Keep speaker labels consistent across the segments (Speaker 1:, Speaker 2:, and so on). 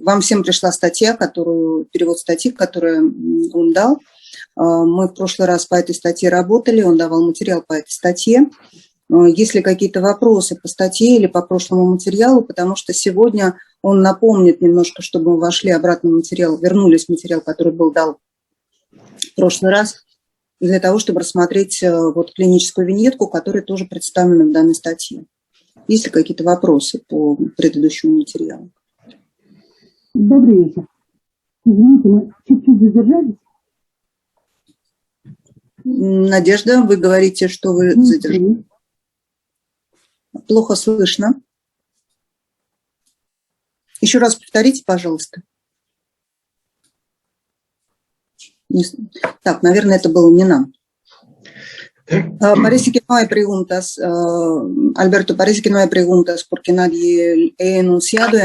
Speaker 1: Вам всем пришла статья, перевод статьи, которую он дал. Мы в прошлый раз по этой статье работали, он давал материал по этой статье. Есть ли какие-то вопросы по статье или по прошлому материалу, потому что сегодня он напомнит немножко, чтобы мы вошли обратно в материал, вернулись в материал, который был дан в прошлый раз, для того, чтобы рассмотреть вот клиническую виньетку, которая тоже представлена в данной статье. Есть ли какие-то вопросы по предыдущему материалу?
Speaker 2: Добрый вечер. Извините, мы чуть-чуть задержались.
Speaker 1: Надежда, вы говорите, что вы задержались. Плохо слышно. Еще раз повторите, пожалуйста. Так, наверное, это было не нам. Parece que no hay preguntas, Alberto, parece que no hay preguntas porque nadie he anunciado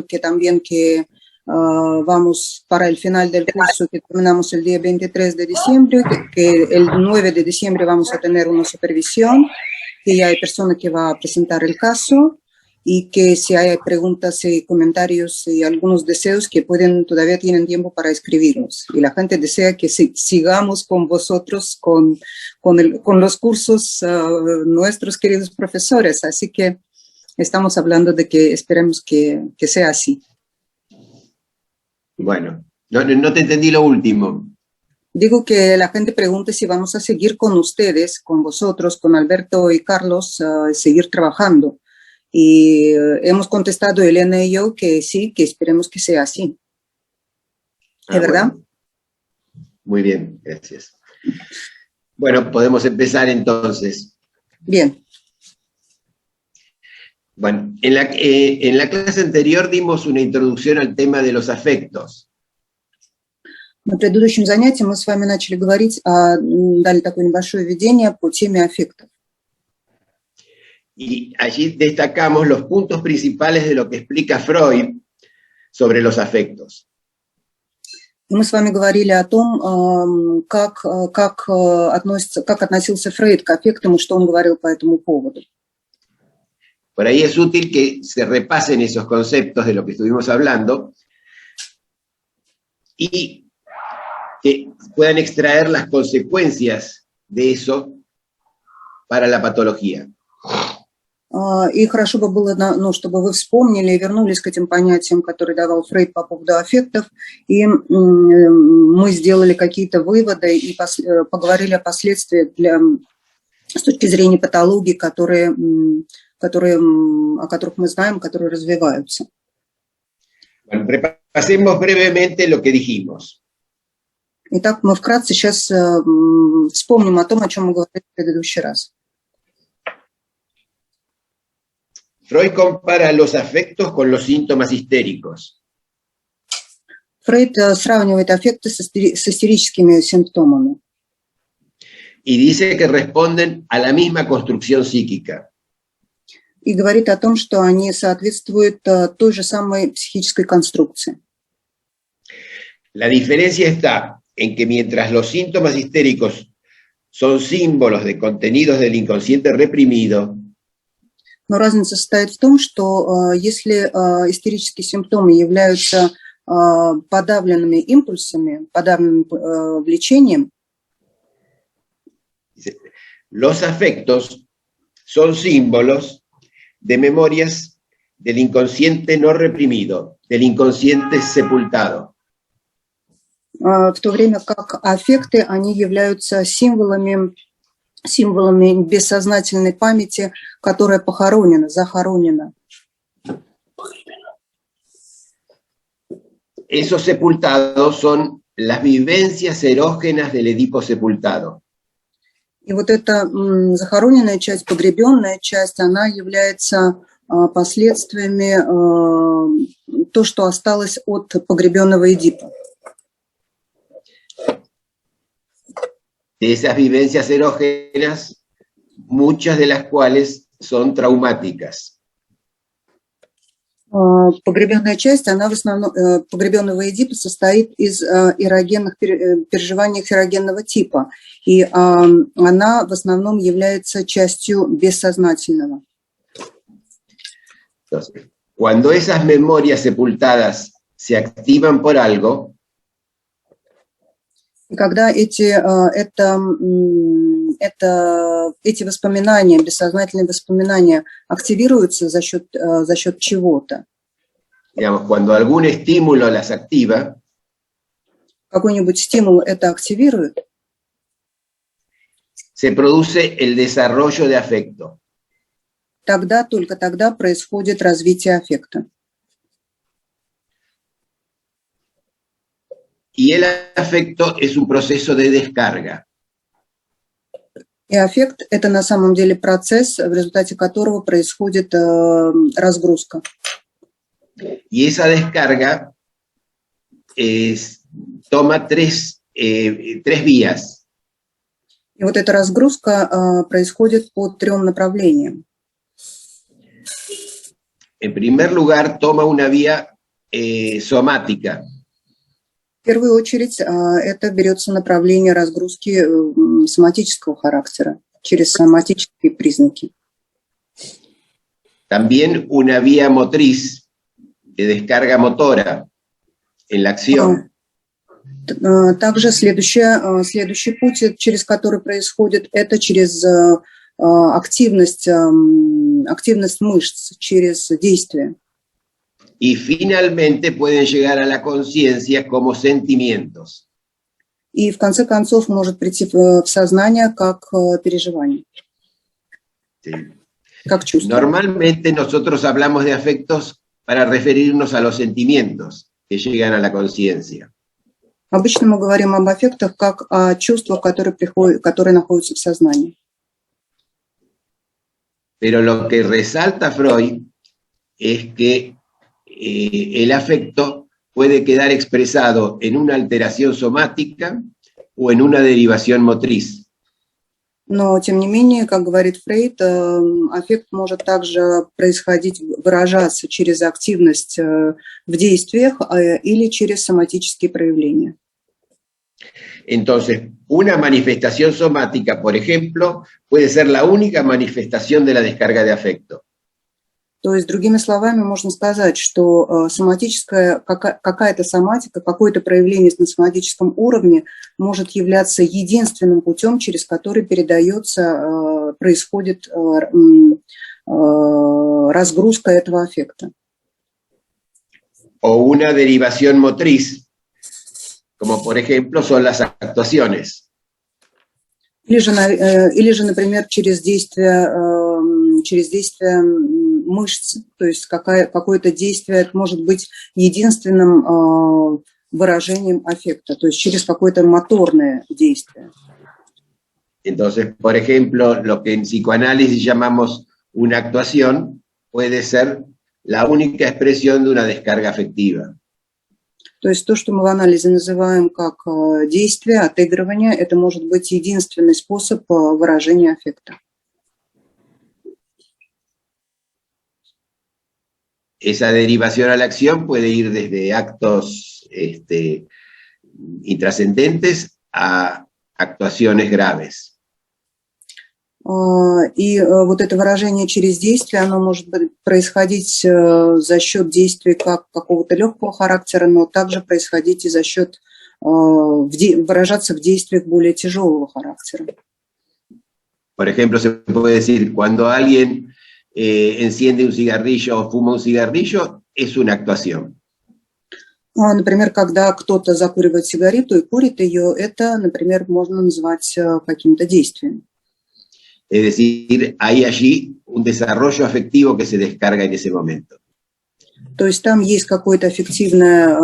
Speaker 1: que también que vamos para el final del curso que terminamos el día 23 de diciembre, que el 9 de diciembre vamos a tener una supervisión, que ya hay persona que va a presentar el caso y que si hay preguntas y comentarios y algunos deseos que todavía tienen tiempo para escribirnos. Y la gente desea que sigamos con vosotros, con los cursos nuestros queridos profesores. Así que estamos hablando de que esperemos que sea así.
Speaker 3: Bueno, no te entendí lo último.
Speaker 1: Digo que la gente pregunta si vamos a seguir con ustedes, con vosotros, con Alberto y Carlos, seguir trabajando. Y hemos contestado Elena y yo que sí, que esperemos que sea así. ¿Es verdad?
Speaker 3: Bueno. Muy bien, gracias. Bueno, podemos empezar entonces.
Speaker 1: Bien.
Speaker 3: Bueno, en la clase anterior dimos una introducción al tema de los afectos.
Speaker 1: На предыдущем занятии мы с вами начали говорить, дали такое небольшое введение по теме аффектов.
Speaker 3: Y allí destacamos los puntos principales de lo que explica Freud sobre los afectos.
Speaker 1: И мы с вами говорили о том, как относился Фрейд к аффектам и что он говорил по этому поводу.
Speaker 3: Por ahí es útil que se repasen esos conceptos de lo que estuvimos hablando y que puedan extraer las consecuencias de eso para la patología.
Speaker 1: И хорошо бы было, чтобы вы вспомнили и вернулись к этим понятиям, которые давал Фрейд по поводу аффектов, и мы сделали какие-то выводы и поговорили о последствиях с точки зрения патологии, о которых мы знаем, которые развиваются.
Speaker 3: Bueno, repasemos brevemente lo que dijimos.
Speaker 1: Итак, мы вкратце сейчас вспомним о том, о чем мы говорили в предыдущий раз.
Speaker 3: Freud compara los afectos con los síntomas histéricos.
Speaker 1: Фрейд сравнивает аффекты с истерическими симптомами.
Speaker 3: Y dice que responden a la misma construcción psíquica.
Speaker 1: И говорит о том, что они соответствуют той же самой психической конструкции.
Speaker 3: La diferencia está en que mientras los síntomas histéricos son símbolos de contenidos del inconsciente reprimido,
Speaker 1: но разница состоит в том, что если истерические симптомы являются подавленными импульсами, подавленным влечением,
Speaker 3: los afectos son símbolos de memorias del inconsciente no reprimido, del inconsciente sepultado.
Speaker 1: В то время как аффекты, они являются символами бессознательной памяти, которая похоронена, захоронена.
Speaker 3: Esos sepultados son las vivencias erógenas del Edipo sepultado.
Speaker 1: И вот эта захороненная часть, погребенная часть, она является последствиями то, что осталось от погребенного Эдипа.
Speaker 3: De esas vivencias erógenas, muchas de las cuales son traumáticas.
Speaker 1: Погребенная часть, она в основном, погребенного Эдипа состоит из эрогенных переживаний эрогенного типа, и она в основном является частью бессознательного.
Speaker 3: Entonces, cuando esas memorias sepultadas se activan por algo,
Speaker 1: И когда эти воспоминания, бессознательные воспоминания активируются за счет чего-то,
Speaker 3: digamos, cuando algún estímulo las activa,
Speaker 1: какой-нибудь стимул это активирует,
Speaker 3: se produce el desarrollo de afecto.
Speaker 1: только тогда происходит развитие аффекта.
Speaker 3: Y el afecto es un proceso de descarga.
Speaker 1: И аффект – это на самом деле процесс, в результате которого происходит разгрузка.
Speaker 3: Y esa descarga toma tres vías.
Speaker 1: И вот эта разгрузка происходит по 3 направлениям.
Speaker 3: En primer lugar, toma una vía somática.
Speaker 1: В первую очередь это берется направление разгрузки соматического характера через соматические признаки.
Speaker 3: También una vía motriz de descarga motora en la acción.
Speaker 1: Также следующий путь, через который происходит, это через активность мышц, через действие.
Speaker 3: Y finalmente pueden llegar a la conciencia como sentimientos.
Speaker 1: И в конце концов может прийти в сознание как переживание,
Speaker 3: Sí.
Speaker 1: как чувство.
Speaker 3: Normalmente nosotros hablamos de afectos para referirnos a los sentimientos que llegan a la conciencia.
Speaker 1: Обычно мы говорим об аффектах как о чувствах, которые находятся в сознании.
Speaker 3: Pero lo que resalta Freud es que el afecto puede quedar expresado en una alteración somática o en una derivación motriz.
Speaker 1: Но, тем не менее, как говорит Фрейд, аффект может также выражаться через активность в действиях или через соматические проявления.
Speaker 3: Entonces, una manifestación somática, por ejemplo, puede ser la única manifestación de la descarga de afecto.
Speaker 1: То есть, другими словами, можно сказать, что какая-то соматика, какое-то проявление на соматическом уровне может являться единственным путем, через который происходит разгрузка этого аффекта.
Speaker 3: O una derivación motriz, como por ejemplo son las actuaciones.
Speaker 1: Или же, например, через действие мышц, то есть какое-то действие может быть единственным выражением аффекта, то есть через какое-то моторное действие.
Speaker 3: Entonces, por ejemplo, lo que en psicoanálisis llamamos una actuación puede ser la única expresión de una descarga afectiva.
Speaker 1: То есть то, что мы в анализе называем как действие, отыгрывание, это может быть единственный способ выражения аффекта.
Speaker 3: Esa derivación a la acción puede ir desde actos intrascendentes a actuaciones graves.
Speaker 1: И вот это выражение через действие, оно может происходить за счет действий как какого-то легкого характера, но также происходить и за счет выражаться в действиях более тяжелого характера.
Speaker 3: Por ejemplo, se puede decir, cuando alguien enciende un cigarrillo o fuma un cigarrillo, es una actuación.
Speaker 1: Например, когда кто-то закуривает сигарету и курит ее, это, например, можно назвать каким-то действием.
Speaker 3: Es decir, hay allí un desarrollo afectivo que se descarga en ese momento.
Speaker 1: То есть там есть какое-то аффективное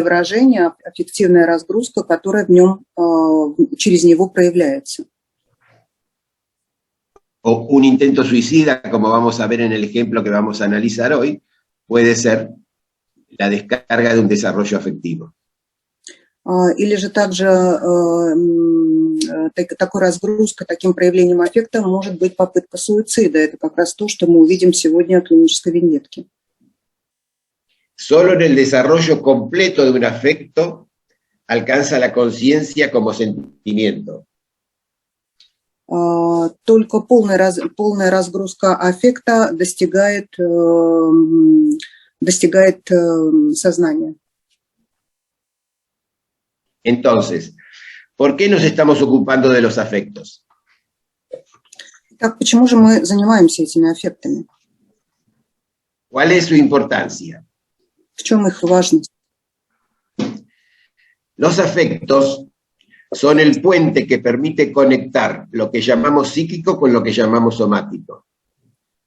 Speaker 1: выражение, аффективная разгрузка, которая через него проявляется.
Speaker 3: O un intento suicida, como vamos a ver en el ejemplo que vamos a analizar hoy, puede ser la descarga de un desarrollo afectivo.
Speaker 1: Или же также такой разгрузкой, таким проявлением аффекта может быть попытка суицида. Это как раз то, что мы увидим сегодня в клинической виньетке.
Speaker 3: Solo en el desarrollo completo de un afecto alcanza la conciencia como sentimiento.
Speaker 1: Только полная разгрузка аффекта достигает достигает сознания.
Speaker 3: Entonces, ¿por qué nos estamos ocupando de los afectos?
Speaker 1: Так, почему же мы занимаемся этими аффектами?
Speaker 3: ¿Cuál es su importancia?
Speaker 1: В чем их важность?
Speaker 3: Los afectos son el puente que permite conectar lo que llamamos psíquico con lo que llamamos somático.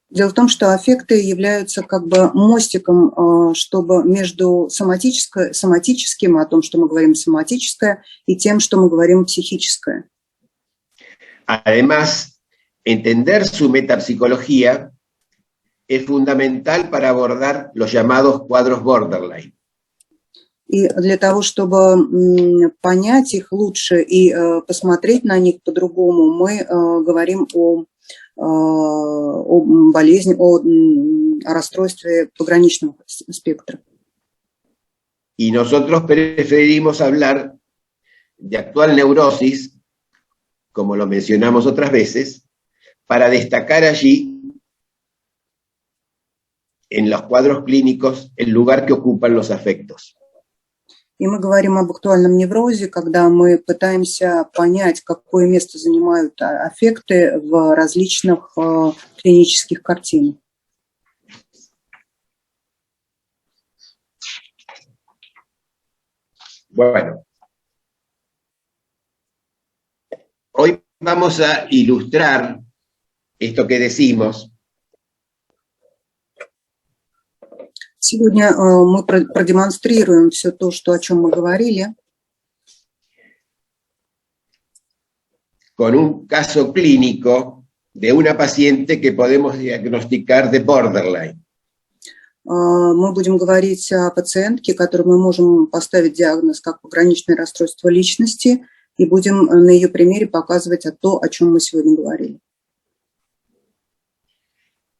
Speaker 1: Дело в том, что аффекты являются как бы мостиком, чтобы между соматическим, о том, что мы говорим соматическое, и тем, что мы говорим психическое.
Speaker 3: Además, entender su metapsicología es fundamental para abordar los llamados cuadros borderline.
Speaker 1: И для того, чтобы понять их лучше и посмотреть на них по-другому, мы говорим о болезни, о расстройстве пограничного спектра.
Speaker 3: Y nosotros preferimos hablar de actual neurosis, como lo mencionamos otras veces, para destacar allí, en los cuadros clínicos, el lugar que ocupan los afectos.
Speaker 1: И мы говорим об актуальном неврозе, когда мы пытаемся понять, какое место занимают аффекты в различных клинических картинах.
Speaker 3: Bueno, hoy vamos a ilustrar esto que decimos.
Speaker 1: Сегодня мы продемонстрируем все то, о чем мы говорили.
Speaker 3: Con un caso clínico de una paciente que podemos diagnosticar de borderline.
Speaker 1: Мы будем говорить о пациентке, которой мы можем поставить диагноз как пограничное расстройство личности, и будем на ее примере показывать то, о чем мы сегодня говорили.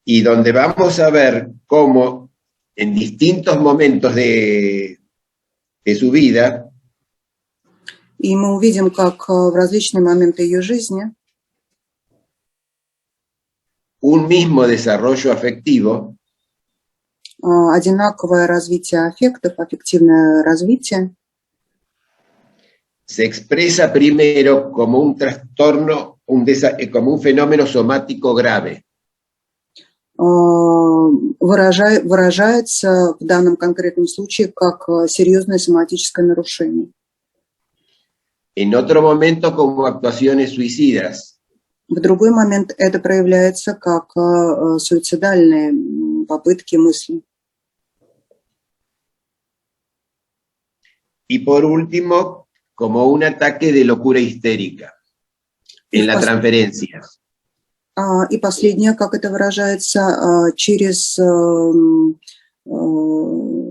Speaker 3: Y donde vamos a ver cómo en distintos momentos de su vida,
Speaker 1: и мы увидим, как в различные моменты ее жизни
Speaker 3: un mismo desarrollo afectivo
Speaker 1: одинаковое развитие аффектов, аффективное развитие
Speaker 3: se expresa primero como un trastorno, como un fenómeno somático grave.
Speaker 1: выражается в данном конкретном случае как серьезное соматическое нарушение.
Speaker 3: En otro momento como actuaciones suicidas.
Speaker 1: В другой момент это проявляется как суицидальные попытки, мысли.
Speaker 3: Y por último, como un ataque de locura histérica en la transferencia.
Speaker 1: И последнее, как это выражается, через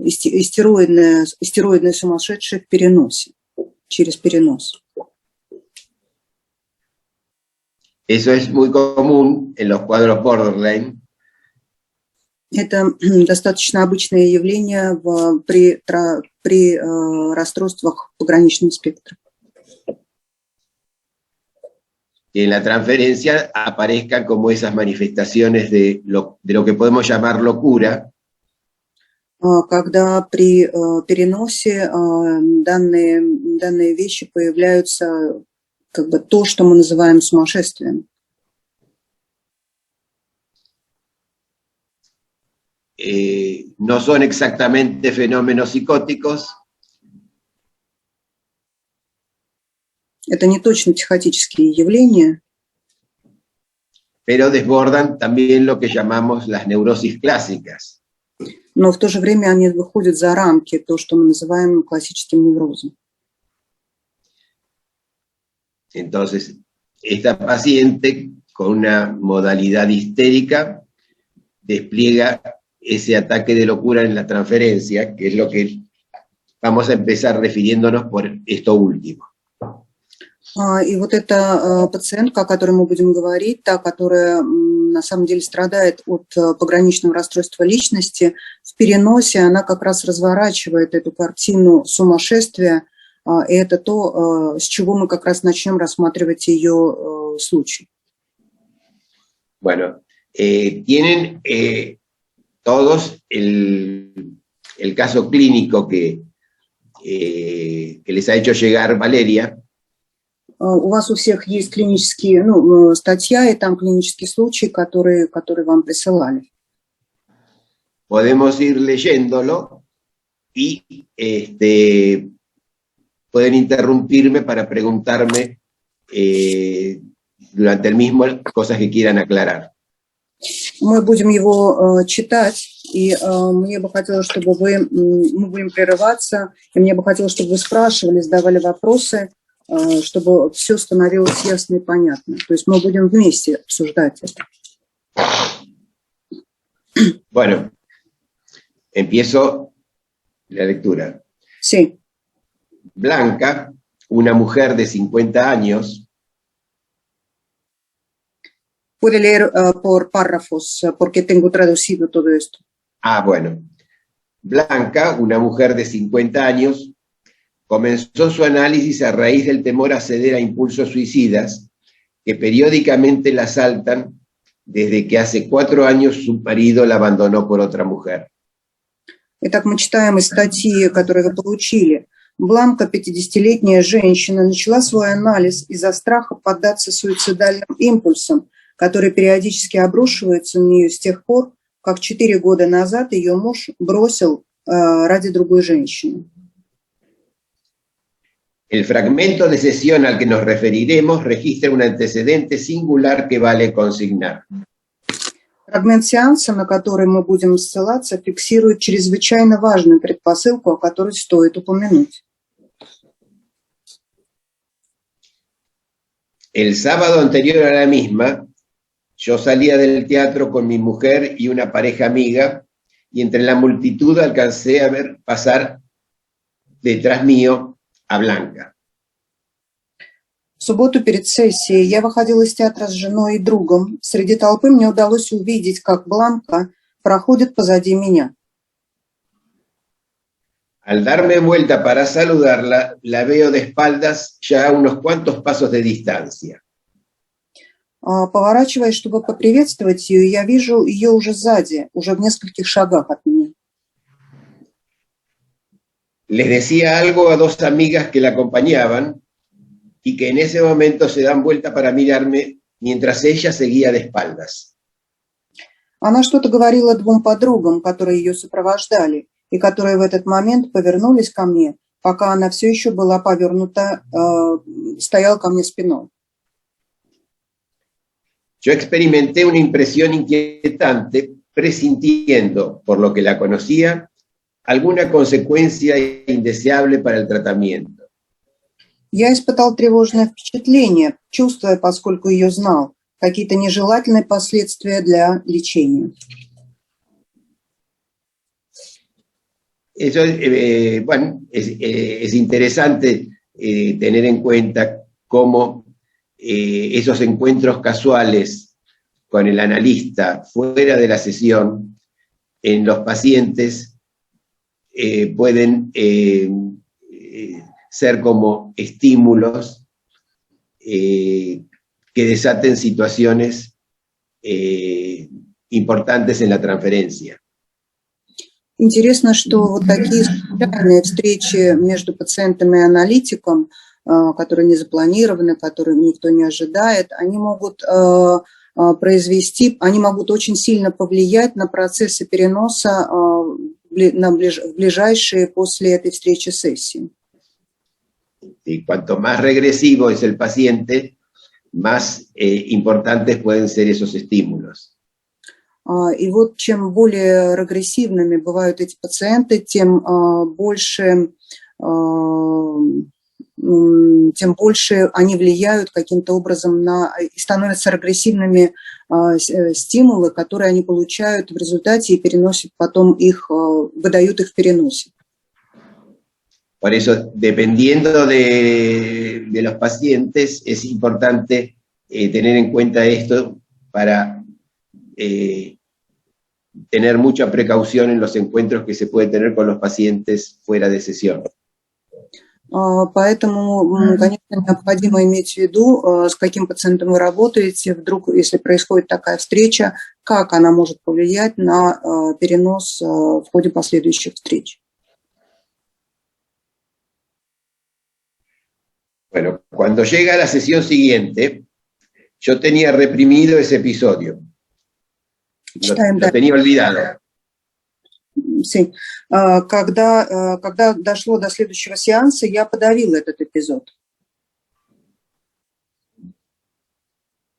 Speaker 1: истероидное сумасшедшее в переносе, через перенос.
Speaker 3: Eso es muy común en los cuadros borderline.
Speaker 1: Это достаточно обычное явление при расстройствах пограничного спектра.
Speaker 3: Que en la transferencia aparezcan como esas manifestaciones de lo que podemos llamar locura.
Speaker 1: Когда при переносе данные вещи появляются, как бы то, что мы называем сумасшествием.
Speaker 3: No son exactamente fenómenos psicóticos.
Speaker 1: Это не точно психотические явления.
Speaker 3: Pero desbordan también lo que llamamos las neurosis clásicas.
Speaker 1: Но в то же время они выходят за рамки то, что мы называем классическим неврозом.
Speaker 3: Entonces, esta paciente con una modalidad histérica despliega ese ataque de locura en la transferencia, que es lo que vamos a empezar refiriéndonos por esto último.
Speaker 1: И вот эта пациентка, о которой мы будем говорить, та, которая на самом деле страдает от пограничного расстройства личности, в переносе она как раз разворачивает эту картину сумасшествия, и это то, с чего мы как раз начнем рассматривать ее случай.
Speaker 3: Bueno, tienen todos el el caso clínico que les ha hecho llegar Valeria.
Speaker 1: У вас у всех есть клинические, статья и там клинические случаи, которые вам присылали.
Speaker 3: Podemos ir leyéndolo y pueden interrumpirme para preguntarme durante el mismo cosas que quieran aclarar.
Speaker 1: Мы будем его читать, и мне бы хотелось, чтобы мы будем прерываться, и мне бы хотелось, чтобы вы спрашивали, задавали вопросы, чтобы все становилось ясно и понятно. То есть мы будем вместе обсуждать это.
Speaker 3: Bueno, empiezo la lectura.
Speaker 1: Sí.
Speaker 3: Blanca, una mujer de 50 años.
Speaker 1: Puede leer por párrafos, porque tengo traducido todo esto.
Speaker 3: Bueno. Blanca, una mujer de 50 años, comenzó su análisis a raíz del temor a ceder a impulsos suicidas que periódicamente la asaltan desde que hace 4 años su marido la abandonó por otra mujer.
Speaker 1: Итак, мы читаем из статьи, которую вы получили. Бланка, 50-летняя женщина, начала свой анализ из-за страха поддаться суицидальным импульсам, которые периодически обрушиваются на нее с тех пор, как 4 года назад ее муж бросил ради другой женщины.
Speaker 3: El fragmento de sesión al que nos referiremos registra un antecedente singular que vale consignar.
Speaker 1: Фрагмент сеанса, на который мы будем ссылаться, фиксирует чрезвычайно важную предпосылку, о которой стоит упомянуть.
Speaker 3: El sábado anterior a la misma, yo salía del teatro con mi mujer y una pareja amiga, y entre la multitud alcancé a ver pasar detrás mío a Blanca.
Speaker 1: В субботу перед сессией я выходила из театра с женой и другом. Среди толпы мне удалось увидеть, как Бланка проходит позади меня.
Speaker 3: Al darme vuelta para saludarla, la veo de espaldas ya a unos cuantos pasos de distancia.
Speaker 1: Поворачиваясь, чтобы поприветствовать ее, я вижу ее уже сзади, уже в нескольких шагах от меня.
Speaker 3: Les decía algo a 2 amigas que la acompañaban y que en ese momento se dan vuelta para mirarme mientras ella seguía de espaldas.
Speaker 1: Она что-то говорила 2 подругам, которые ее сопровождали, и которые в этот момент повернулись ко мне, пока она все еще была повернута, стояла ко мне спиной.
Speaker 3: Yo experimenté una impresión inquietante, presintiendo, por lo que la conocía, alguna consecuencia indeseable para el tratamiento.
Speaker 1: Я испытал тревожное впечатление, чувствуя, поскольку ее знал, какие-то нежелательные последствия для лечения.
Speaker 3: Eso, bueno, es interesante tener en cuenta cómo esos encuentros casuales con el analista fuera de la sesión en los pacientes pueden ser como estímulos que desaten situaciones importantes en la transferencia.
Speaker 1: Интересно, что вот такие случайные встречи между пациентом и аналитиком, которые не запланированы, которые никто не ожидает, они могут они могут очень сильно повлиять на процессы переноса в ближайшие после этой встречи сессии.
Speaker 3: Y cuanto más regresivo es el paciente, más importantes pueden ser esos estímulos.
Speaker 1: И вот чем более регрессивными бывают эти пациенты, тем больше они влияют каким-то образом и становятся регрессивными стимулы, которые они получают в результате и переносят потом выдают их в переносе.
Speaker 3: Por eso, dependiendo de los pacientes, es importante tener en cuenta esto para tener mucha precaución en los encuentros que se puede tener con los pacientes fuera de sesión.
Speaker 1: Поэтому, конечно, необходимо иметь в виду, с каким пациентом вы работаете, вдруг, если происходит такая встреча, как она может повлиять на перенос в ходе последующих встреч.
Speaker 3: Bueno, cuando llega la sesión siguiente, yo tenía reprimido ese episodio. Lo tenía olvidado.
Speaker 1: Sí. Когда дошло до следующего сеанса, я подавила этот эпизод.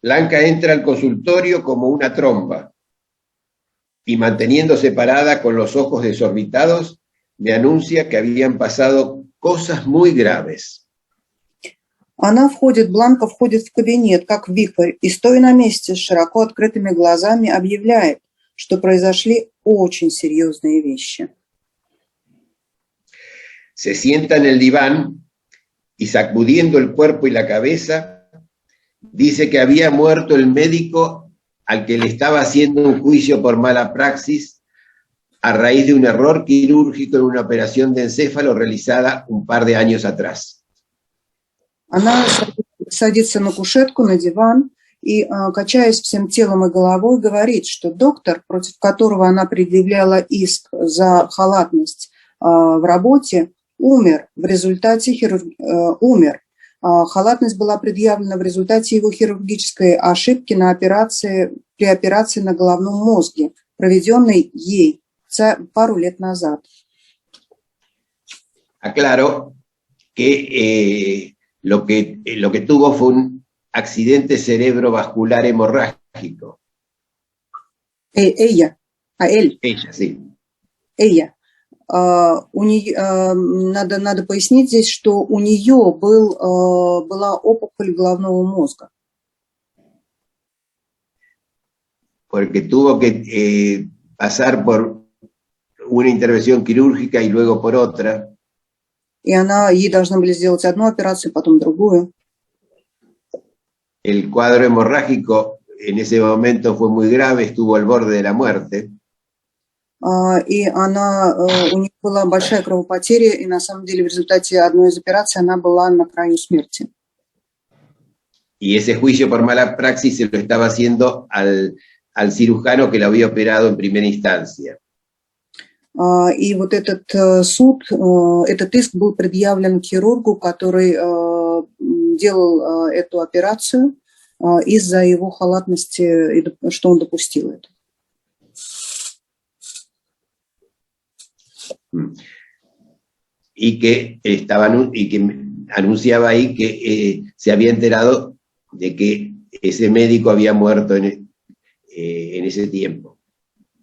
Speaker 3: Blanca entra al consultorio como una tromba y manteniéndose parada con los ojos desorbitados, me anuncia que habían pasado cosas muy graves.
Speaker 1: Бланка входит в кабинет, как вихрь, и, стоя на месте с широко открытыми глазами, объявляет, что произошли очень серьезные вещи.
Speaker 3: Se sienta en el diván y sacudiendo el cuerpo y la cabeza, dice que había muerto el médico al que le estaba haciendo un juicio por mala praxis a raíz de un error quirúrgico en una operación de encéfalo realizada un par de años atrás.
Speaker 1: Она садится на кушетку, на диван и, качаясь всем телом и головой, говорит, что доктор, против которого она предъявляла иск за халатность в работе, умер в результате Халатность была предъявлена в результате его хирургической ошибки при операции на головном мозге, проведенной ей пару лет назад.
Speaker 3: Aclaro que lo que tuvo fue un accidente cerebrovascular hemorrágico.
Speaker 1: Ella, él.
Speaker 3: Ella, sí.
Speaker 1: Ella. У нее, надо пояснить здесь, что у нее была опухоль головного мозга.
Speaker 3: Porque tuvo que pasar por una intervención quirúrgica y luego por otra.
Speaker 1: И ей должны были сделать одну операцию, потом другую.
Speaker 3: El cuadro hemorrágico en ese momento fue muy grave, estuvo al borde de la muerte.
Speaker 1: И у нее была большая кровопотеря, и на самом деле в результате одной из операций она была на краю смерти.
Speaker 3: Y ese juicio por mala praxis se lo estaba haciendo al cirujano que la había operado en primera instancia.
Speaker 1: И вот этот суд, этот иск был предъявлен хирургу, который делал эту операцию из-за его халатности, что он допустил это.
Speaker 3: Y que anunciaba ahí que se había enterado de que ese médico había muerto en ese tiempo,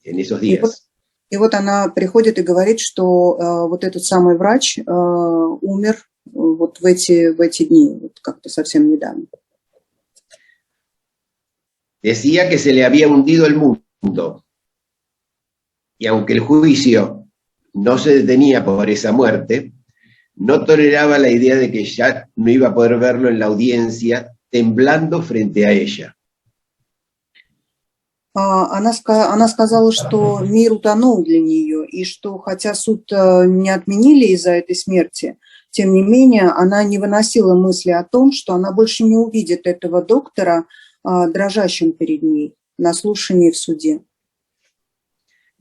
Speaker 3: en esos días.
Speaker 1: И вот она приходит и говорит, что вот этот самый врач умер вот в эти дни, вот как-то совсем недавно.
Speaker 3: Decía que se le había hundido el mundo, y aunque el juicio no se detenía por esa muerte, no toleraba la idea de que ya no iba a poder verlo en la audiencia, temblando frente a ella.
Speaker 1: Она сказала, что мир утонул для нее, и что хотя суд не отменили из-за этой смерти, тем не менее она не выносила мысли о том, что она больше не увидит этого доктора дрожащим перед ней на слушании в суде.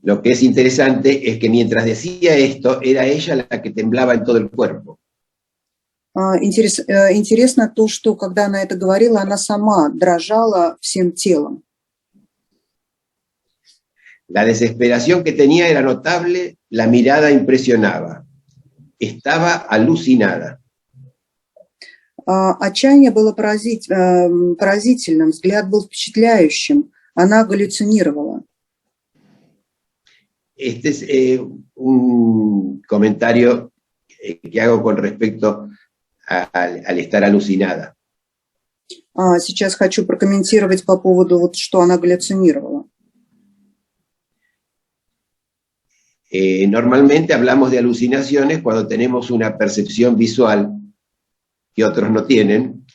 Speaker 3: Lo que es interesante es que mientras decía esto, era ella la que temblaba en todo el cuerpo.
Speaker 1: Интересно то, что когда она это говорила, она сама дрожала всем телом.
Speaker 3: La desesperación que tenía era notable, la mirada impresionaba. Estaba alucinada.
Speaker 1: Отчаяние было поразительным, взгляд был впечатляющим, она галлюцинировала.
Speaker 3: Este es un comentario que hago con respecto al estar alucinada.
Speaker 1: Сейчас хочу прокомментировать по поводу, вот, что она галлюцинировала.
Speaker 3: Normalmente hablamos de alucinaciones cuando tenemos una percepción visual que otros no tienen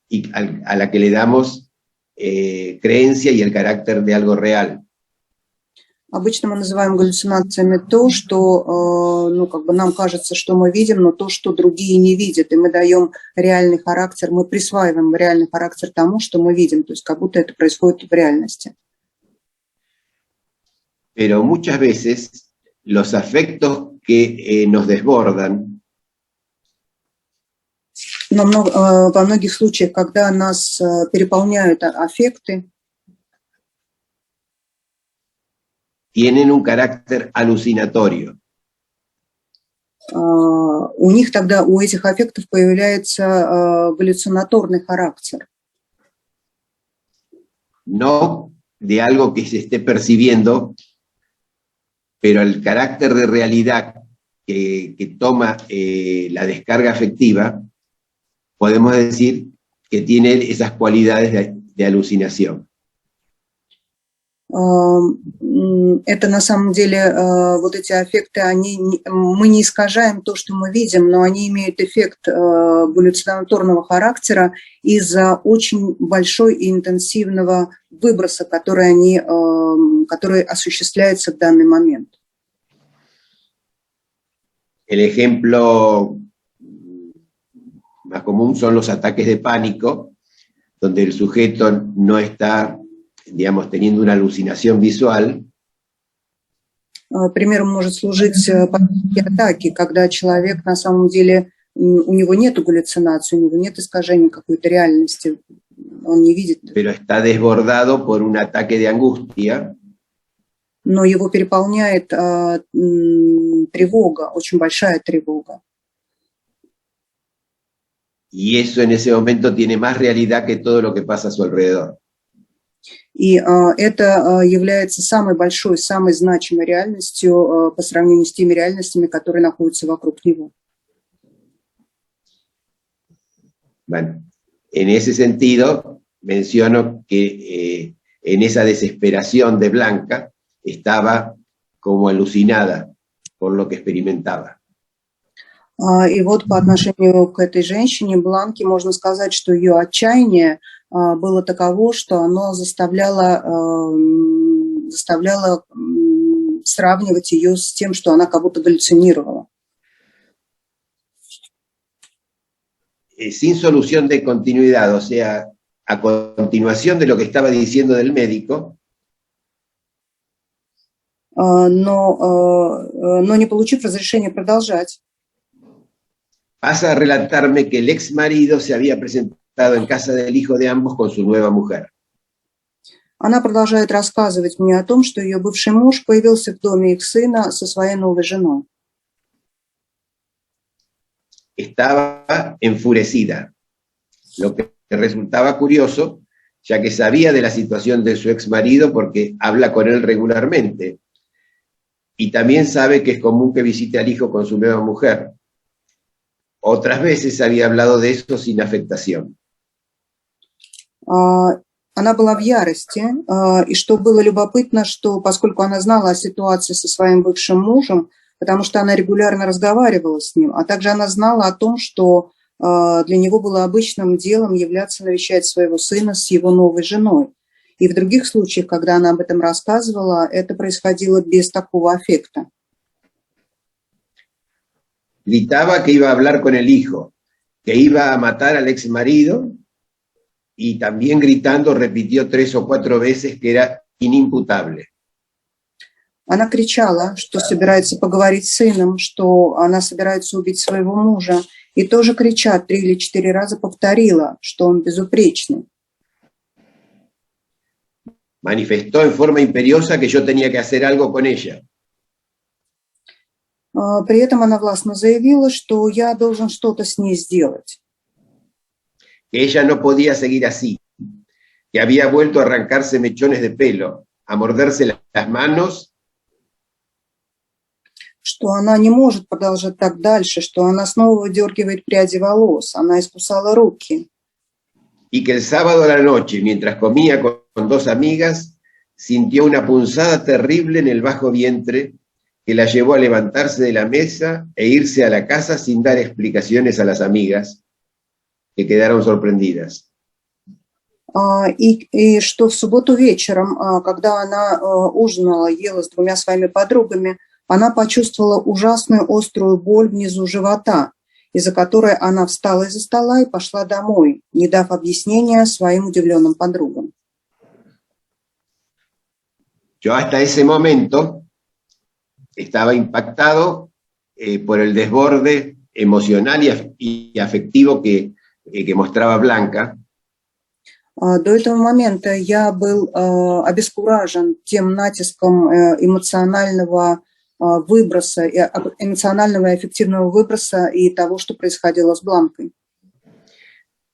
Speaker 3: y a la que le damos creencia y el carácter de algo real.
Speaker 1: Обычно мы называем галлюцинациями то, что ну, как бы нам кажется, что мы видим, но то, что другие не видят. И мы даем реальный характер, мы присваиваем реальный характер тому, что мы видим, то есть как будто это происходит в реальности.
Speaker 3: Pero muchas veces los afectos que nos desbordan
Speaker 1: Но во многих случаях, когда нас переполняют аффекты,
Speaker 3: tienen un carácter alucinatorio.
Speaker 1: У них тогда, у этих аффектов появляется галлюцинаторный характер.
Speaker 3: No de algo que se esté percibiendo, pero el carácter de realidad que toma la descarga afectiva, podemos decir que tiene esas cualidades de alucinación.
Speaker 1: Это на самом деле, вот эти аффекты, мы не искажаем то, что мы видим, но они имеют эффект галлюцинаторного характера из-за очень большой и интенсивного выброса, который осуществляется в данный момент.
Speaker 3: El ejemplo más común son los ataques de pánico, donde el sujeto no está, digamos, teniendo una alucinación visual.
Speaker 1: Примером может служить панические атаки, когда человек на самом деле, у него нет галлюцинаций, у него нет искажений какой-то реальности, он не видит.
Speaker 3: Pero está desbordado por un ataque de angustia.
Speaker 1: Но его переполняет тревога, очень большая тревога.
Speaker 3: Y eso en ese momento tiene más realidad que todo lo que pasa a su alrededor.
Speaker 1: И это является самой большой, самой значимой реальностью по сравнению с теми реальностями, которые находятся вокруг него.
Speaker 3: Bueno, en ese sentido, menciono que en esa desesperación de Blanca estaba como alucinada por lo que experimentaba.
Speaker 1: И вот по отношению к этой женщине, Бланке, можно сказать, что ее отчаяние было таково, что оно заставляло сравнивать ее с тем, что она как будто галлюцинировала.
Speaker 3: Sin solución de continuidad, o sea, a continuación de lo que estaba diciendo del médico,
Speaker 1: но не получив разрешения продолжать,
Speaker 3: pasa a relatarme que el ex marido se había presentado en casa del hijo de ambos con su nueva mujer.
Speaker 1: Она продолжает рассказывать мне о том, что ее бывший муж появился в доме их сына со своей новой женой.
Speaker 3: Estaba enfurecida, lo que resultaba curioso, ya que sabía de la situación de su ex marido porque habla con él regularmente. Y también sabe que es común que visite al hijo con su nueva mujer. Otras veces había hablado de eso sin afectación.
Speaker 1: Она была в ярости, и что было любопытно, что поскольку она знала о ситуации со своим бывшим мужем, потому что она регулярно разговаривала с ним, а также она знала о том, что для него было обычным делом являться навещать своего сына с его новой женой. И в других случаях, когда она об этом рассказывала, это происходило без такого аффекта.
Speaker 3: Gritaba que iba a hablar con el hijo, que iba a matar al ex marido, y también gritando repitió 3 o 4 veces que era inimputable.
Speaker 1: Она кричала, что собирается поговорить с сыном, что она собирается убить своего мужа, и тоже крича 3 или 4 раза повторила, что он безупречный.
Speaker 3: Manifestó en forma imperiosa que yo tenía que hacer algo con ella.
Speaker 1: При этом она властно заявила, что я должен что-то с ней сделать.
Speaker 3: Que ella no podía seguir así, que había vuelto a arrancarse mechones de pelo, a morderse las manos.
Speaker 1: Что она не может продолжать так дальше, что она снова выдергивает пряди волос, она искусала руки.
Speaker 3: Y que el sábado a la noche, mientras comía con 2 amigas, sintió una punzada terrible en el bajo vientre que la llevó a levantarse de la mesa e irse a la casa sin dar explicaciones a las amigas, que quedaron sorprendidas.
Speaker 1: И что в субботу вечером, когда она ужинала, ела с двумя своими подругами, она почувствовала ужасную острую боль внизу живота, из-за которой она встала из-за стола и pошла домой, не дав объяснения своим удивленным подругам.
Speaker 3: Yo hasta ese momento estaba impactado por el desborde emocional y afectivo que mostraba Blanca.
Speaker 1: До этого момента я был обескуражен тем натиском эмоционального выброса, эмоционального и аффективного выброса и того, что происходило с Бланкой.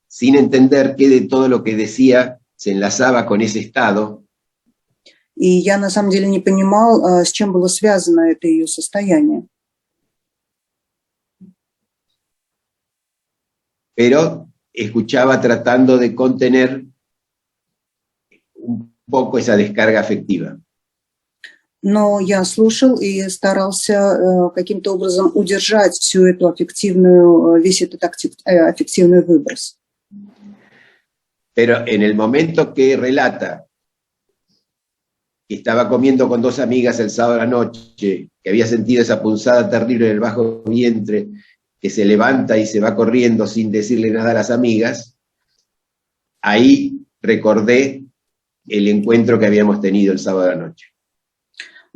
Speaker 3: Sin entender que de todo lo que decía se enlazaba con ese estado.
Speaker 1: И я на самом деле не понимал, с чем было связано это ее состояние.
Speaker 3: Pero escuchaba tratando de contener un poco esa descarga afectiva.
Speaker 1: Но я слушал и старался каким-то образом удержать всю эту аффективную, весь этот аффективный выброс.
Speaker 3: Pero en el momento que relata que estaba comiendo con dos amigas el sábado a la noche, que había sentido esa punzada terrible en el bajo vientre, que se levanta y se va corriendo sin decirle nada a las amigas, ahí recordé el encuentro que habíamos tenido el sábado a la noche.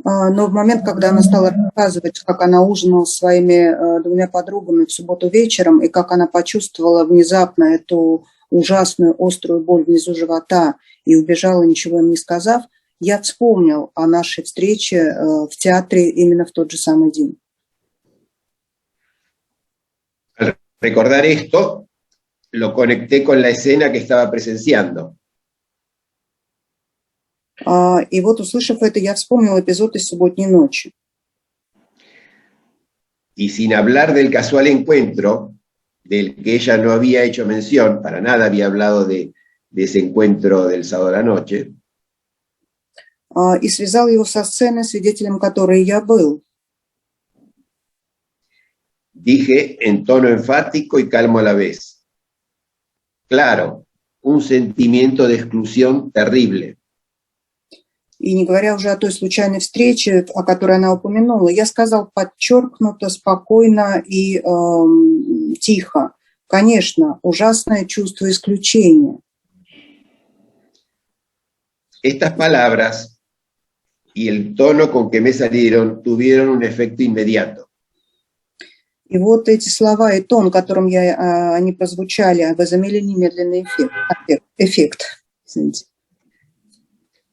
Speaker 1: Но в момент, когда она стала рассказывать, как она ужинала с своими двумя подругами в субботу вечером, и как она почувствовала внезапно эту ужасную острую боль внизу живота и убежала, ничего им не сказав, я вспомнил о нашей встрече в театре именно в тот же самый день.
Speaker 3: Al recordar esto, lo conecté con la escena que estaba presenciando.
Speaker 1: И вот, услышав это, я вспомнил эпизод из субботней ночи.
Speaker 3: Y sin hablar del casual encuentro, del que ella no había hecho mención, para nada había hablado de ese encuentro del sábado a la noche.
Speaker 1: И связал его со сценой, свидетелем которой я был.
Speaker 3: Dije en tono enfático y calmo a la vez. Claro, un sentimiento de exclusión terrible.
Speaker 1: И не говоря уже о той случайной встрече, о которой она упомянула, я сказал подчеркнуто, спокойно и тихо. Конечно, ужасное чувство исключения.
Speaker 3: Estas palabras y el tono con que me salieron tuvieron un efecto inmediato.
Speaker 1: И вот эти слова и тон, которым они прозвучали, возымели немедленный эффект.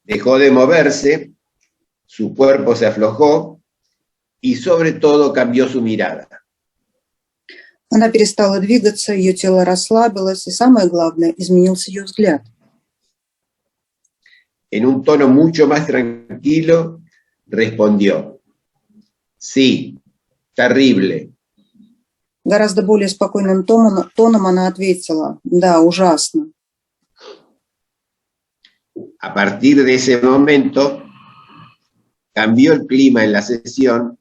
Speaker 3: Dejó de moverse, su cuerpo se aflojó y sobre todo cambió su mirada.
Speaker 1: Она перестала двигаться, ее тело расслабилось, и самое главное, изменился ее взгляд.
Speaker 3: En un tono mucho más tranquilo, respondió: sí, terrible.
Speaker 1: Гораздо более спокойным тоном она ответила: да, ужасно.
Speaker 3: A partir de ese momento, cambió el clima en la sesión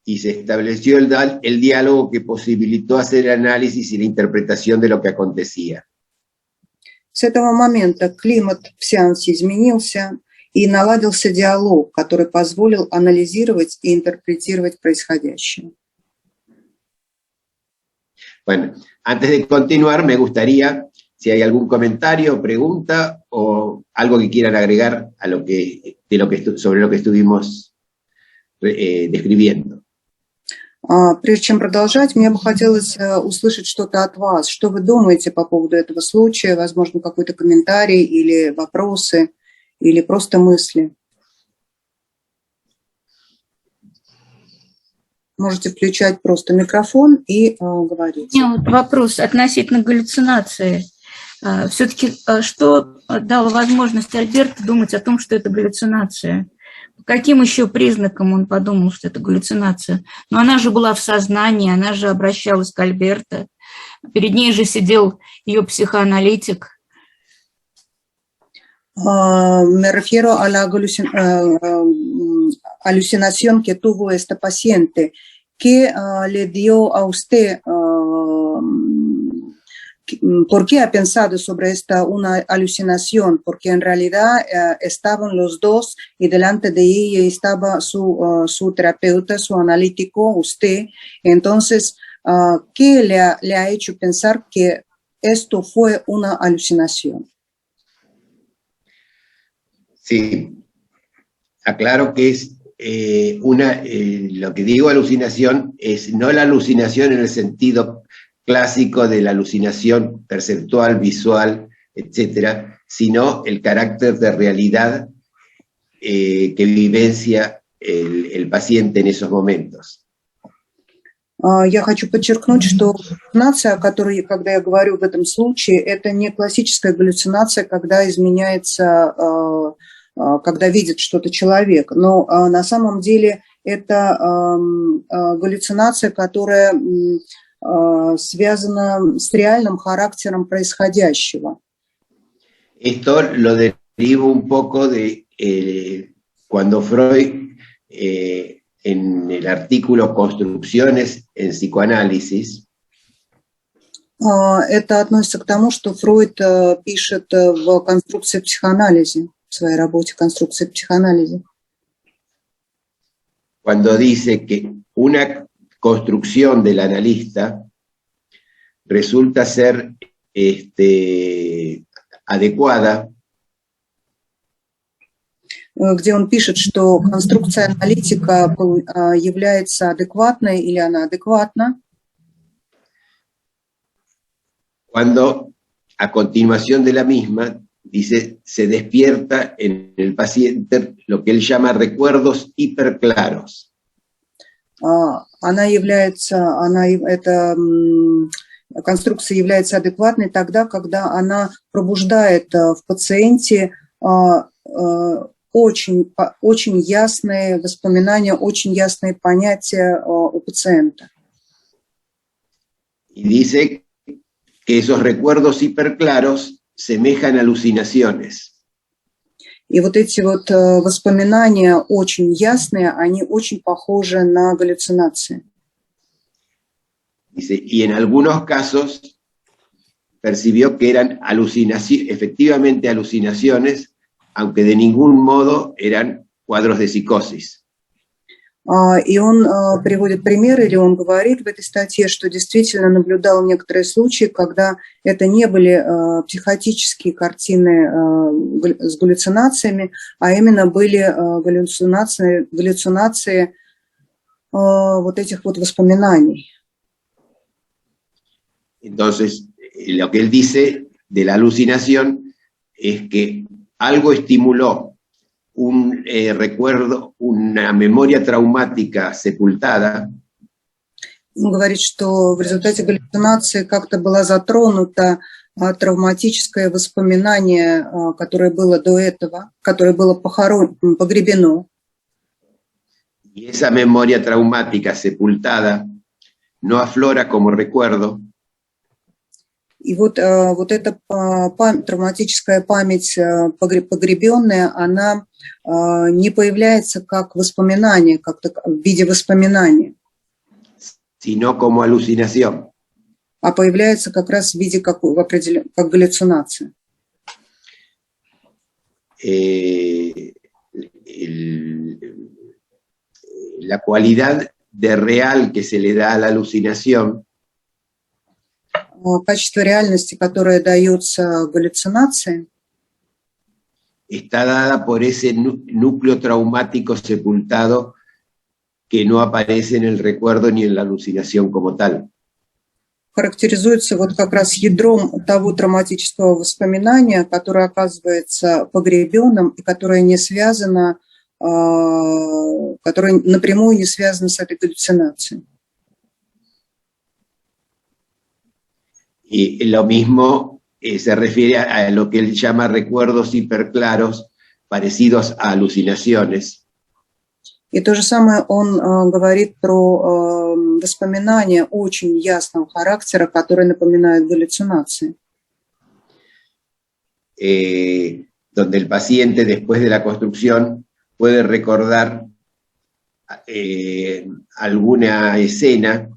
Speaker 3: y se estableció el diálogo que posibilitó hacer el análisis y la interpretación de lo que acontecía.
Speaker 1: С этого момента климат в сеансе изменился, и наладился диалог, который позволил анализировать и интерпретировать происходящее.
Speaker 3: Bueno, antes de continuar, me gustaría, si hay algún comentario, pregunta o algo que quieran agregar a sobre lo que estuvimos describiendo.
Speaker 1: Прежде чем продолжать, мне бы хотелось услышать что-то от вас. Что вы думаете по поводу этого случая? Возможно, какой-то комментарий или вопросы, или просто мысли. Можете включать просто микрофон и говорить.
Speaker 4: У меня вот вопрос относительно галлюцинации. Все-таки что дало возможность Альберту думать о том, что это галлюцинация? По каким еще признакам он подумал, что это галлюцинация? Но она же была в сознании, она же обращалась к Альберто. Перед ней же sидел ее psicoanalítico.
Speaker 1: Me refiero a la alucinación que tuvo esta paciente. ¿Qué le dio a usted? ¿por qué ha pensado sobre esta una alucinación? Porque en realidad estaban los dos y delante de ella estaba su terapeuta, su analítico, usted. Entonces, ¿qué le ha hecho pensar que esto fue una alucinación?
Speaker 3: Sí, aclaro que es lo que digo alucinación es no la alucinación en el sentido clásico de la alucinación perceptual, visual, etcétera, sino el carácter de realidad que vivencia el paciente en esos momentos.
Speaker 1: Я хочу подчеркнуть, что галлюцинация, о которой, когда я говорю в этом случае, это не классическая галлюцинация, когда изменяется, когда видит что-то человек, но на самом деле это галлюцинация, которая связана с реальным характером происходящего.
Speaker 3: Esto lo derivo un poco de cuando Freud en el artículo Construcciones en Psicoanálisis.
Speaker 1: Это относится к тому, что Фройд пишет в конструкции психоанализа, в своей работе «Конструкция психоанализа».
Speaker 3: Cuando dice que una construcción del analista resulta ser adecuada,
Speaker 1: где он пишет, что конструкция аналитика является адекватной или она адекватна.
Speaker 3: Cuando a continuación de la misma dice, se despierta en el paciente lo que él llama recuerdos hiperclaros.
Speaker 1: Эта конструкция является адекватной тогда, когда она пробуждает в пациенте очень ясные воспоминания, очень ясные понятия у пациента.
Speaker 3: Y dice que esos recuerdos hiperclaros semejan alucinaciones.
Speaker 1: И вот эти вот воспоминания очень ясные, они очень похожи на галлюцинации.
Speaker 3: Dice, y en algunos casos percibió que eran efectivamente alucinaciones, aunque de ningún modo eran cuadros de psicosis.
Speaker 1: И он приводит примеры, или он говорит в этой статье, что действительно наблюдал некоторые случаи, когда это не были психотические картины с галлюцинациями, а именно были галлюцинации вот этих вот воспоминаний.
Speaker 3: Entonces, lo que él dice de la alucinación es que algo estimuló un recuerdo, una memoria traumática sepultada.
Speaker 1: Он говорит, что в результате галлюцинации как-то была затронута травматическое воспоминание, которое было до этого, которое было погребено.
Speaker 3: Y esa memoria traumática sepultada no aflora como recuerdo.
Speaker 1: И вот эта травматическая память погребенная, она не появляется как воспоминание, как-то в виде воспоминания,
Speaker 3: sino como alucinación.
Speaker 1: А появляется как раз в виде как галлюцинация.
Speaker 3: La cualidad de real que se le da a la alucinación
Speaker 1: Качество реальности, которое дается галлюцинации,
Speaker 3: está dada por ese núcleo traumático sepultado que no aparece en el recuerdo ni en la alucinación como tal.
Speaker 1: характеризуется вот как раз ядром того травматического воспоминания, которое оказывается погребенным и которое не связано, которое напрямую не связано с этой галлюцинацией.
Speaker 3: Y lo mismo se refiere a lo que él llama recuerdos hiperclaros parecidos a alucinaciones.
Speaker 1: И то же самое он говорит про воспоминания очень ясного характера, которые напоминают галлюцинации.
Speaker 3: Donde el paciente después de la construcción puede recordar alguna escena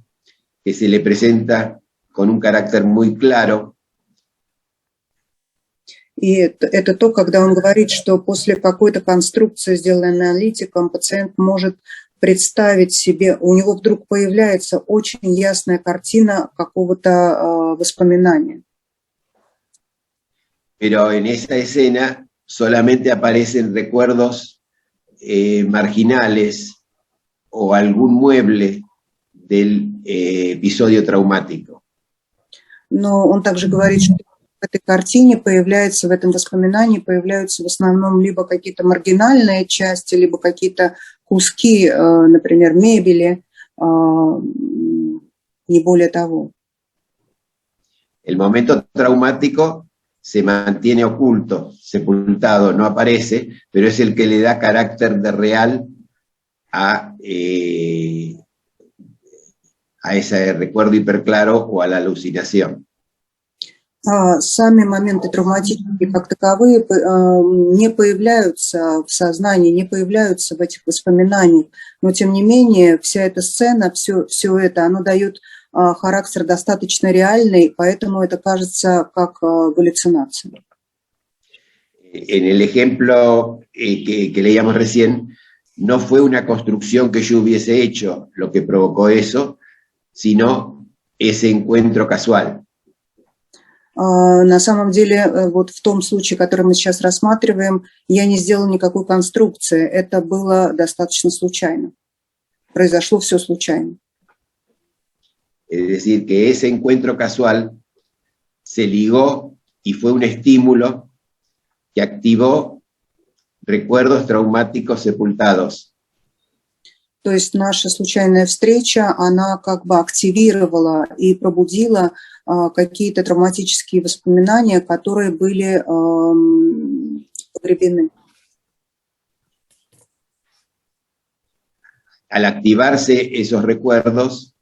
Speaker 3: que se le presenta con un carácter muy claro
Speaker 1: И это то, когда он говорит, что после какой-то конструкции, сделанной аналитиком, пациент может представить себе, у него вдруг появляется очень ясная картина какого-то воспоминания.
Speaker 3: Pero en esa escena solamente aparecen recuerdos marginales o algún mueble del episodio traumático.
Speaker 1: Но он также говорит, что в этой картине появляется, в этом воспоминании появляются в основном либо какие-то маргинальные части, либо какие-то куски, например, мебели, не более того.
Speaker 3: El momento traumático se mantiene oculto, sepultado, no aparece, pero es el que le da carácter de real a ese recuerdo hiperclaro o a la alucinación.
Speaker 1: Сами моменты травматические как таковые не появляются в сознании, не появляются в этих воспоминаниях, но тем не менее вся эта сцена, все это, оно дает характер достаточно реальный, поэтому это кажется как галлюцинация.
Speaker 3: En el ejemplo que leíamos recién, no fue una construcción que yo hubiese hecho lo que provocó eso, sino ese encuentro casual.
Speaker 1: На самом деле, вот в том случае, который мы сейчас рассматриваем, я не сделала никакой конструкции, это было достаточно случайно. Произошло все случайно.
Speaker 3: Es decir, que ese encuentro casual se ligó y fue un estímulo que activó recuerdos traumáticos sepultados.
Speaker 1: То есть наша случайная встреча, она как бы активировала и пробудила какие-то травматические воспоминания, которые были погребены.
Speaker 3: Al activarse esos recuerdos,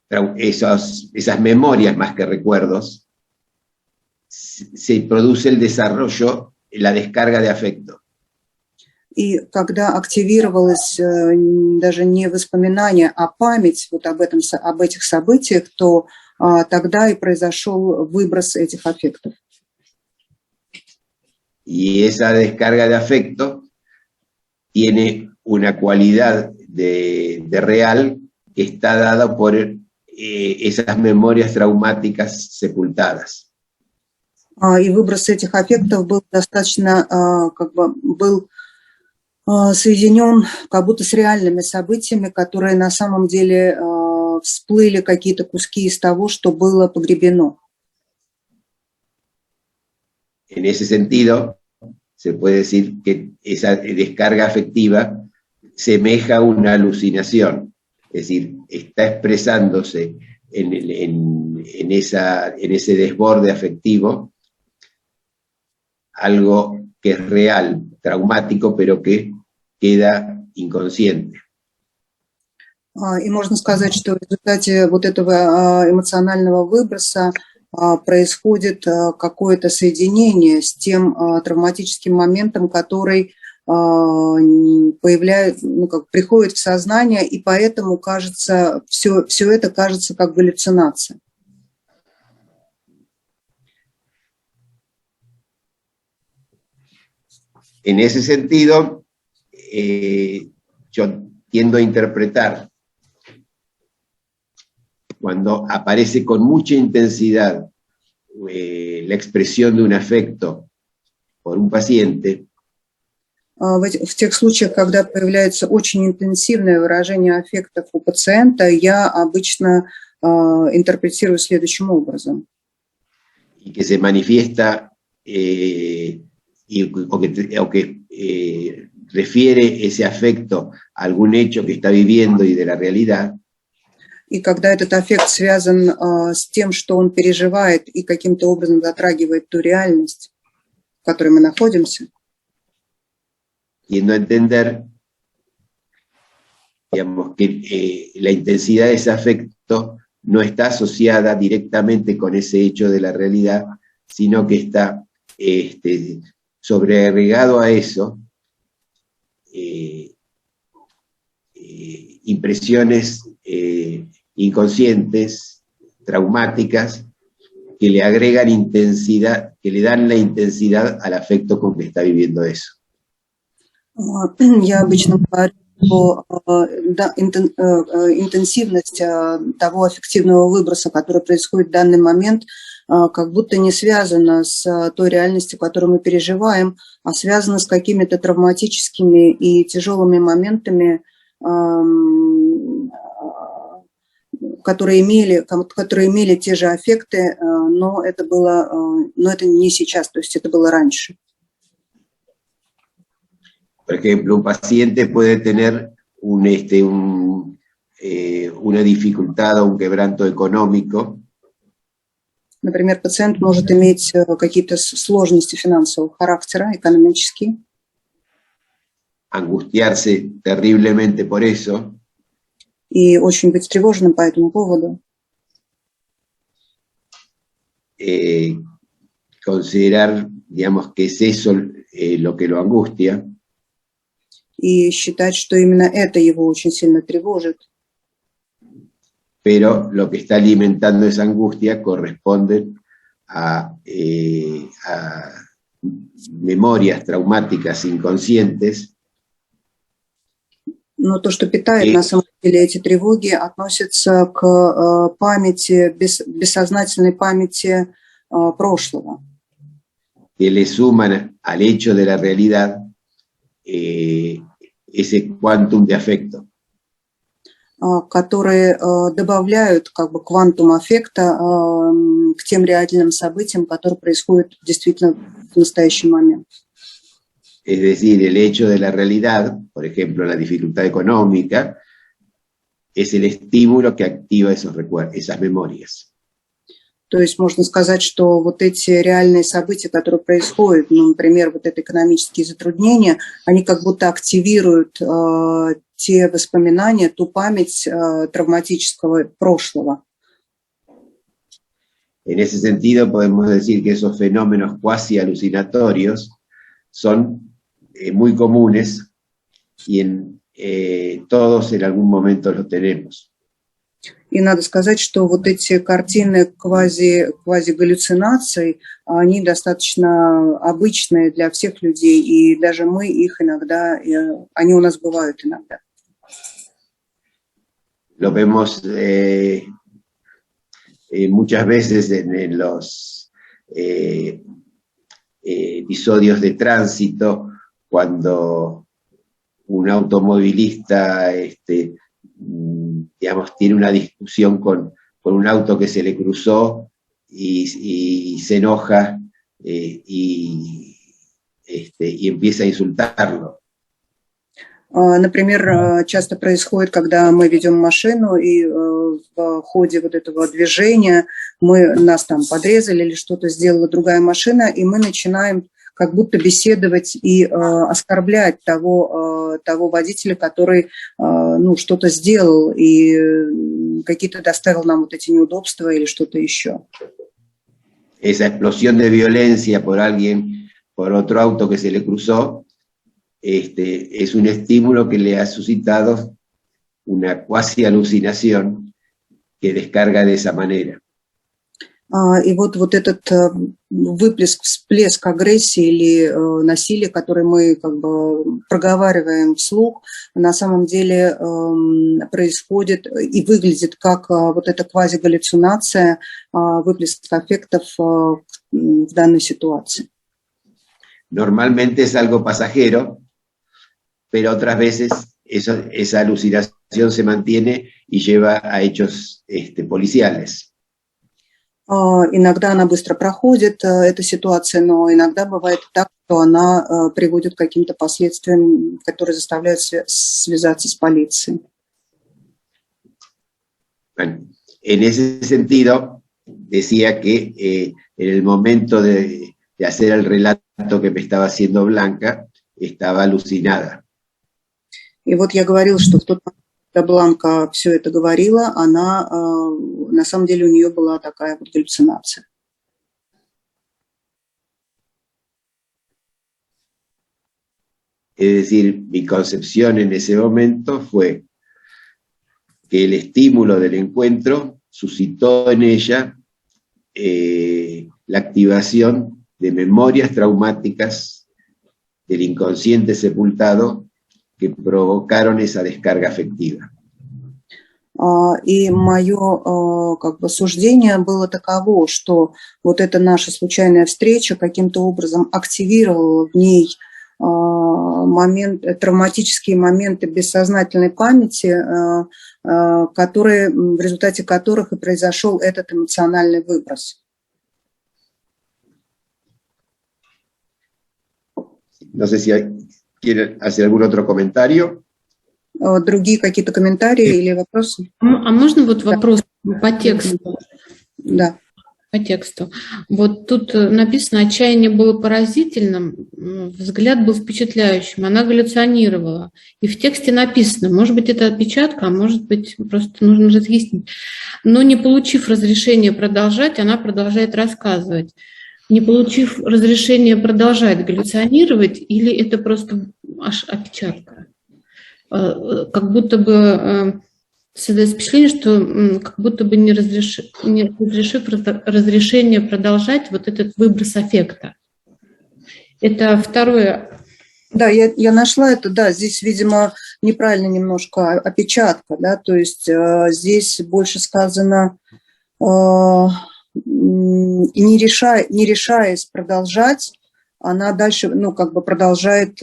Speaker 3: esas memorias más que recuerdos, se produce el desarrollo, la descarga de afecto.
Speaker 1: И когда активировалось даже не воспоминание, а память вот об этих событиях, то тогда и произошел выброс этих аффектов.
Speaker 3: Y esa descarga de afecto tiene una cualidad de real que está dada por esas memorias traumáticas sepultadas.
Speaker 1: И выброс этих аффектов был достаточно, был соединен как будто с реальными событиями, которые на самом деле всплыли какие-то куски из того, что было погребено.
Speaker 3: En ese sentido, se puede decir que esa descarga afectiva semeja una alucinación, es decir, está expresándose en ese desborde afectivo algo que es real, traumático, pero que queda inconsciente.
Speaker 1: И можно сказать, что в результате вот этого эмоционального выброса происходит какое-то соединение с тем травматическим моментом, который приходит в сознание, и поэтому кажется, все это кажется как галлюцинация.
Speaker 3: En ese sentido, yo tiendo a interpretar cuando aparece con mucha intensidad la expresión de un afecto por un paciente.
Speaker 1: В тех случаях, когда появляется очень интенсивное выражение аффектов у пациента, я обычно интерпретирую следующим образом.
Speaker 3: Y que se manifiesta o que refiere ese afecto a algún hecho que está viviendo y de la realidad.
Speaker 1: И когда этот аффект связан с тем, что он переживает и каким-то образом затрагивает ту реальность, в которой мы находимся.
Speaker 3: Tiendo a entender, digamos, que la intensidad de ese afecto no está asociada directamente con ese hecho de la realidad, sino que está sobreagregado a eso impresiones inconscientes, traumáticas, que le agregan intensidad, que le dan la intensidad al afecto con que está viviendo eso.
Speaker 1: Я обычно говорю, что интенсивность того аффективного выброса, который происходит в данный момент, как будто не связана с той реальностью, которую мы переживаем, а связана с какими-то травматическими и тяжелыми моментами, которые имели те же аффекты, но это не сейчас, то есть это было раньше.
Speaker 3: Por ejemplo, un paciente puede tener una dificultad o un quebranto económico.
Speaker 1: Например, пациент может иметь какие-то сложности финансового характера, экономические.
Speaker 3: Angustiarse terriblemente por eso.
Speaker 1: И очень быть тревожным по этому поводу.
Speaker 3: Considerar, digamos, que es eso lo que lo angustia.
Speaker 1: И считать, что именно это его очень сильно тревожит.
Speaker 3: Pero lo que está alimentando esa angustia corresponde a memorias traumáticas inconscientes.
Speaker 1: Но то, что питает на самом деле эти тревоги, относится к памяти, бессознательной памяти прошлого.
Speaker 3: Que le suman al hecho de la realidad ese quantum de afecto.
Speaker 1: Которые добавляют как бы квантум аффекта к тем реальным событиям, которые происходят действительно в настоящий момент.
Speaker 3: Es decir, el hecho de la realidad, por ejemplo, la dificultad económica, es el estímulo que activa esos recuerdos, esas memorias.
Speaker 1: То есть можно сказать, что вот эти реальные события, которые происходят, ну, например, вот это экономические затруднения, они как будто активируют те воспоминания, ту память травматического прошлого.
Speaker 3: En ese sentido, podemos decir que esos fenómenos cuasi alucinatorios son muy comunes y todos en algún momento los tenemos.
Speaker 1: И надо сказать, что вот эти картины квази-галлюцинаций, они достаточно обычные для всех людей, и даже мы их иногда, они у нас бывают иногда.
Speaker 3: Lo vemos muchas veces en los episodios de tránsito, cuando un automovilista digamos, tiene una discusión con un auto que se le cruzó y se enoja y empieza a insultarlo.
Speaker 1: Например, часто происходит, когда мы ведем машину, и в ходе вот этого движения нас там подрезали или что-то сделала другая машина, и мы начинаем как будто беседовать и оскорблять того водителя, который что-то сделал и какие-то доставил нам вот эти неудобства или что-то еще.
Speaker 3: Esa explosión de violencia por alguien, por otro auto que se le cruzó, es un estímulo que le ha suscitado una cuasi alucinación que descarga de esa manera.
Speaker 1: И вот этот всплеск агрессии или насилия, который мы как бы проговариваем вслух, на самом деле происходит и выглядит как вот эта квазигаллюцинация, выплеск аффектов в данной ситуации.
Speaker 3: Normalmente es algo pasajero, pero otras veces esa alucinación se mantiene y lleva a hechos policiales.
Speaker 1: Иногда она быстро проходит, эта ситуация, но иногда бывает так, что она приводит к каким-то последствиям, которые заставляют связаться с полицией.
Speaker 3: Bueno, en ese sentido, decía que en el momento de hacer el relato que me estaba haciendo Blanca, estaba alucinada.
Speaker 1: И вот я говорила, что в тот момент, когда Бланка все это говорила, она, на самом деле у нее была такая вот галлюцинация.
Speaker 3: Es decir, mi concepción en ese momento fue que el estímulo del encuentro suscitó en ella la activación de memorias traumáticas del inconsciente sepultado que provocaron esa descarga afectiva.
Speaker 1: И мое как бы суждение было таково, что вот эта наша случайная встреча каким-то образом активировала в ней травматические моменты бессознательной памяти, в результате которых и произошел этот эмоциональный выброс.
Speaker 3: No sé si quieren hacer algún otro comentario.
Speaker 1: Другие какие-то комментарии или вопросы?
Speaker 5: А можно вот вопрос по тексту?
Speaker 1: Да.
Speaker 5: По тексту. Вот тут написано, отчаяние было поразительным, взгляд был впечатляющим, она галлюционировала. И в тексте написано, может быть, это опечатка, а может быть, просто нужно разъяснить. Но не получив разрешения продолжать, она продолжает рассказывать. Не получив разрешения продолжать галлюционировать, или это просто аж опечатка? Как будто бы создается впечатление, что как будто бы не разрешив разрешение продолжать вот этот выброс аффекта. Это второе.
Speaker 1: Да, я нашла это, да, здесь, видимо, неправильно немножко опечатка, да, то есть здесь больше сказано, не решаясь продолжать, она дальше, ну, как бы продолжает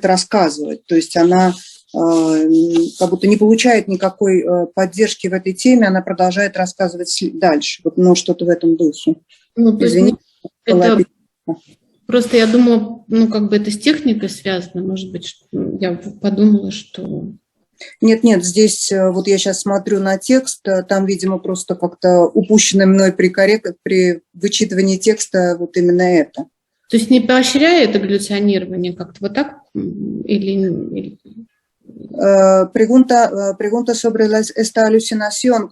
Speaker 1: рассказывать, то есть она как будто не получает никакой поддержки в этой теме, она продолжает рассказывать дальше, вот, ну, что-то в этом духе.
Speaker 5: Ну, извините, это просто я думала, ну, как бы это с техникой связано, может быть, я подумала, что...
Speaker 1: Нет, здесь, вот я сейчас смотрю на текст, там, видимо, просто как-то упущено мной при вычитывании текста вот именно это.
Speaker 5: То есть не поощряя это галлюционирование как-то вот так? Или...
Speaker 1: Pregunta sobre esta alucinación,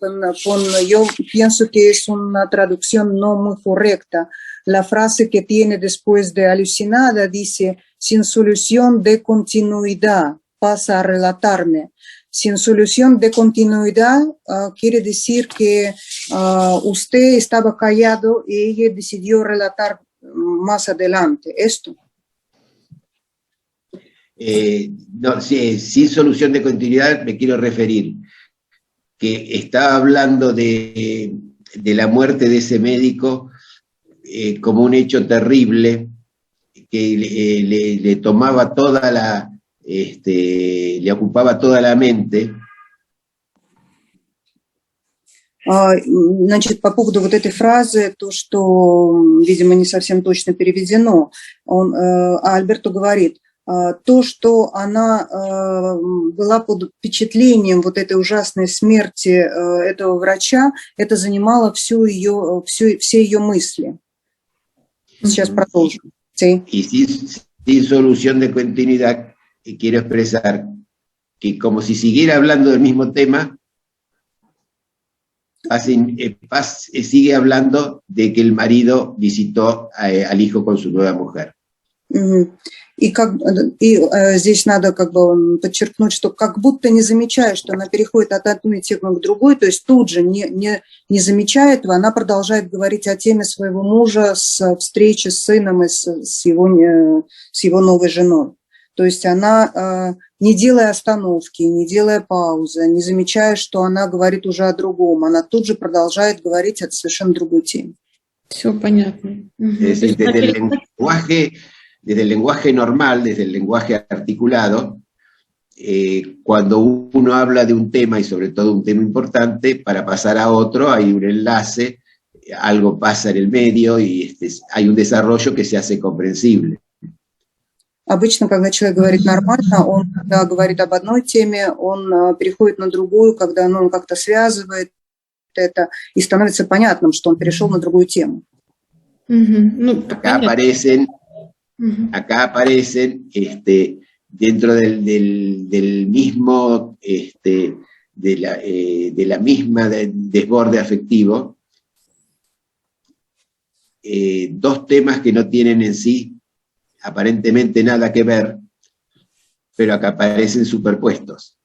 Speaker 1: yo pienso que es una traducción no muy correcta. La frase que tiene después de alucinada dice, sin solución de continuidad, pasa a relatarme. Sin solución de continuidad quiere decir que usted estaba callado y ella decidió relatar más adelante esto.
Speaker 3: No, sí, sin solución de continuidad me quiero referir que estaba hablando de la muerte de ese médico como un hecho terrible que le tomaba toda la, le ocupaba toda la mente.
Speaker 1: Значит, по поводу вот этой фразы, то, что, видимо, не совсем точно переведено, Альберто говорит, то, что она была под впечатлением вот этой ужасной смерти этого врача, это занимало все ее мысли. Сейчас продолжим. Sí.
Speaker 3: Y sin solución de continuidad, quiero expresar que como si siguiera hablando del mismo tema, sigue hablando de que el marido visitó al hijo con su nueva mujer.
Speaker 1: И здесь надо как бы подчеркнуть, что как будто не замечая, что она переходит от одной темы к другой, то есть тут же не замечая этого, она продолжает говорить о теме своего мужа, с встречи с сыном и с его новой женой. То есть она, не делая остановки, не делая паузы, не замечая, что она говорит уже о другом, она тут же продолжает говорить о совершенно другой теме.
Speaker 5: Все понятно.
Speaker 3: Es decir, desde el lenguaje normal, desde el lenguaje articulado, cuando uno habla de un tema y sobre todo un tema importante, para pasar a otro hay un enlace, algo pasa en el medio y hay un desarrollo que se hace comprensible.
Speaker 1: Обычно, когда человек говорит нормально, он, когда говорит об одной теме, он переходит на другую, когда он как-то связывает это, и становится понятным, что он перешел на другую тему.
Speaker 3: Acá aparecen dentro del mismo, de la misma desborde afectivo, dos temas que no tienen en sí aparentemente nada que ver, pero acá aparecen superpuestos.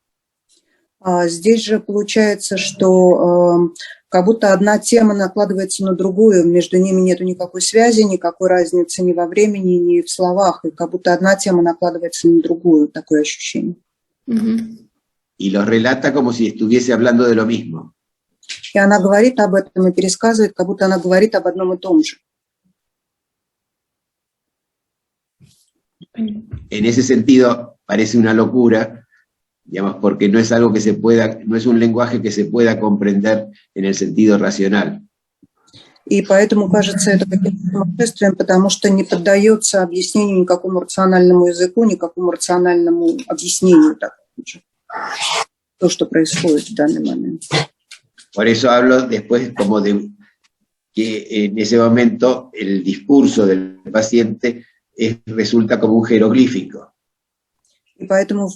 Speaker 1: Здесь же получается, что как будто одна тема накладывается на другую, между ними нет никакой связи, никакой разницы ни во времени, ни в словах, и как будто одна тема накладывается на другую, такое ощущение.
Speaker 3: Y los relata como si estuviese hablando de lo mismo.
Speaker 1: И она говорит об этом и пересказывает, как будто она говорит об одном и том же.
Speaker 3: En ese sentido, parece una locura, digamos, porque no es algo que se pueda, no es un lenguaje que se pueda comprender en el sentido racional.
Speaker 1: И поэтому кажется это каким-то сумасшествием, потому что не поддается объяснению никакому рациональному языку, никакому рациональному объяснению то, что происходит в данный момент.
Speaker 3: Por eso hablo después como de que en ese momento el discurso del paciente resulta como un jeroglífico.
Speaker 1: И поэтому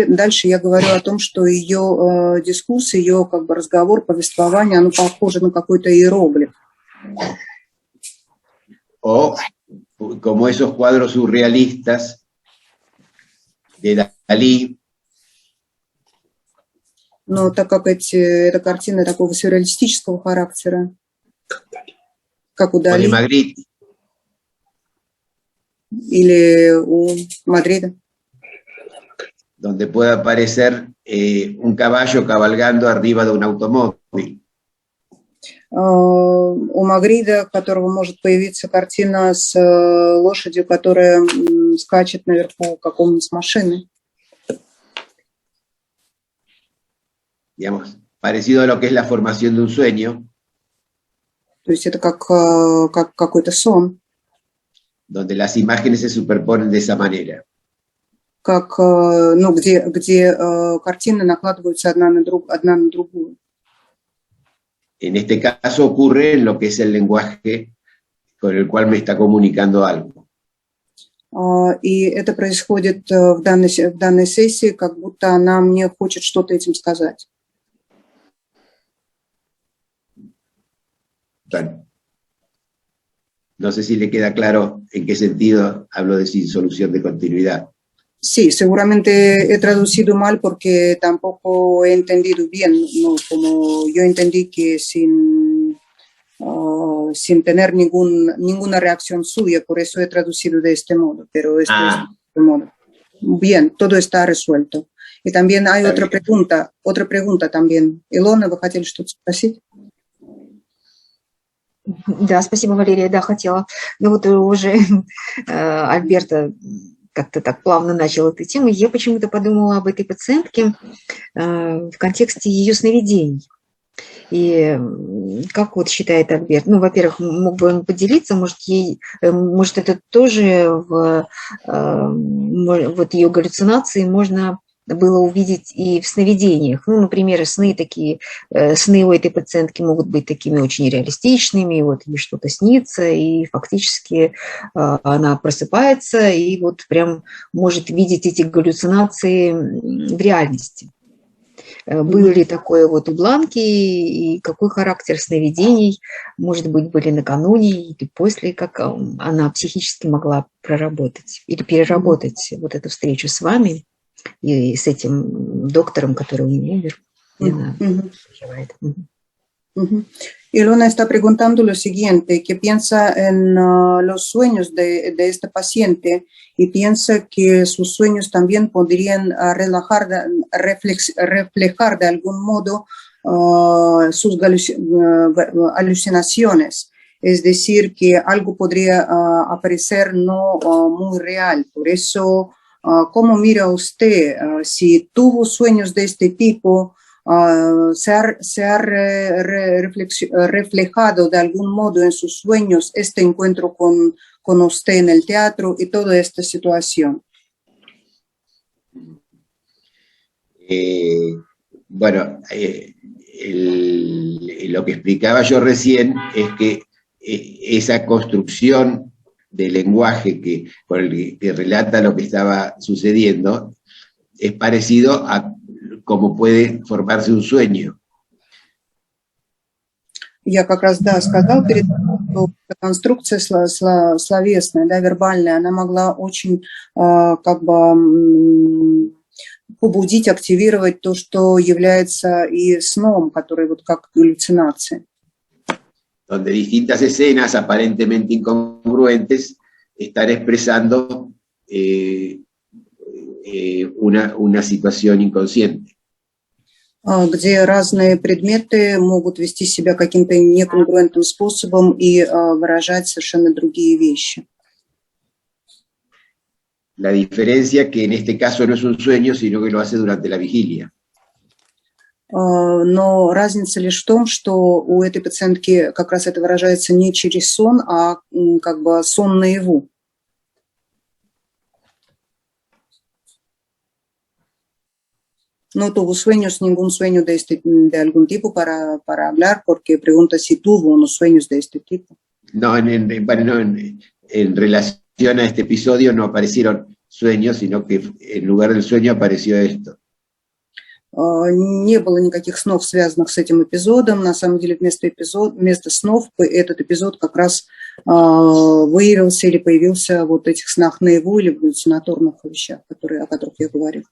Speaker 1: дальше я говорю о том, что ее дискурс, ее как бы разговор, повествование, оно похоже на какой-то иероглиф.
Speaker 3: O como esos cuadros surrealistas de Dalí.
Speaker 1: Но так как эта картина такого сюрреалистического характера, как у Дали или у Мадрида,
Speaker 3: donde puede aparecer un caballo cabalgando arriba de un automóvil.
Speaker 1: У Магрида, которого может появиться картина с лошадью, которая скачет наверху какого-нибудь машины.
Speaker 3: Digamos, parecido a lo que es la formación de un sueño.
Speaker 1: То есть это как какой-то сон.
Speaker 3: Donde las imágenes se superponen de esa manera.
Speaker 1: Как, ну, где картины накладываются одна на другую.
Speaker 3: En este caso ocurre en lo que es el lenguaje con el cual me está comunicando algo.
Speaker 1: И это происходит в данной сессии, как будто она мне хочет что-то этим сказать.
Speaker 3: Bueno, no sé si le queda claro en qué sentido hablo de sin solución de continuidad.
Speaker 1: Sí, seguramente he traducido mal porque tampoco he entendido bien, ¿no? Como yo entendí que sin tener ninguna reacción suya, por eso he traducido de este modo, pero esto es de este modo. Bien, todo está resuelto. Y también hay otra pregunta también. Илона, вы хотели что-то спросить?
Speaker 6: Да, спасибо, Валерия, да, хотела. Ну вот уже Альберто как-то так плавно начал эту тему, я почему-то подумала об этой пациентке в контексте ее сновидений. И как вот считает Альберт? Ну, во-первых, мог бы он поделиться, может это тоже вот ее галлюцинации можно было увидеть и в сновидениях. Ну, например, сны у этой пациентки могут быть такими очень реалистичными, вот ей что-то снится, и фактически она просыпается и вот прям может видеть эти галлюцинации в реальности. Было ли такое вот у Бланки, и какой характер сновидений, может быть, были накануне или после, как она психически могла проработать или переработать вот эту встречу с вами и с этим доктором, который умер.
Speaker 1: Ilona está preguntando lo siguiente, que piensa en los sueños de esta paciente y piensa que sus sueños también podrían reflejar de algún modo sus alucinaciones. Es decir, que algo podría aparecer no muy real. Por eso, ¿cómo mira usted si tuvo sueños de este tipo? ¿Se ha reflejado de algún modo en sus sueños este encuentro con usted en el teatro y toda esta situación?
Speaker 3: Bueno, lo que explicaba yo recién es que esa construcción de lenguaje con el que relata lo que estaba sucediendo es parecido a cómo puede formarse un sueño.
Speaker 1: Я как раз, да, сказал перед этим, что конструкция словесная, да, вербальная, она могла очень как бы побудить, активировать то, что является и сном, который вот как галлюцинации.
Speaker 3: Donde distintas escenas aparentemente incongruentes están expresando una situación inconsciente.
Speaker 1: Где разные предметы могут вести себя каким-то неконгруентным способом и выражать совершенно другие вещи.
Speaker 3: La diferencia que en este caso no es un sueño, sino que lo hace durante la vigilia.
Speaker 1: Но разница лишь в том, что у этой пациентки как раз это выражается не через сон, а как бы сон наяву. No tuvo sueños, ningún sueño de algún tipo para hablar, porque pregunta si tuvo unos sueños de este tipo.
Speaker 3: No, en relación a este episodio no aparecieron sueños, sino que en lugar del sueño apareció esto.
Speaker 1: Не было никаких снов, связанных с этим эпизодом. На самом деле вместо снов этот эпизод как раз выявился или появился вот в этих снах наяву или в галлюцинаторных вещах, о которых я говорю.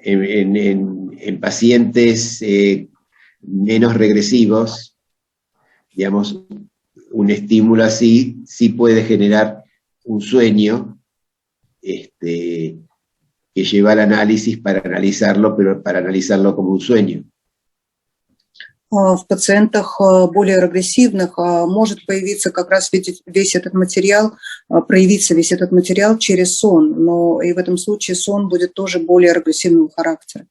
Speaker 3: En pacientes menos regresivos, digamos, un estímulo así sí puede generar un sueño que lleva al análisis para analizarlo, pero para analizarlo como un sueño.
Speaker 1: В пациентах более регрессивных может появиться как раз весь этот материал, проявиться весь этот материал через сон, но и в этом случае сон будет тоже более регрессивного характера.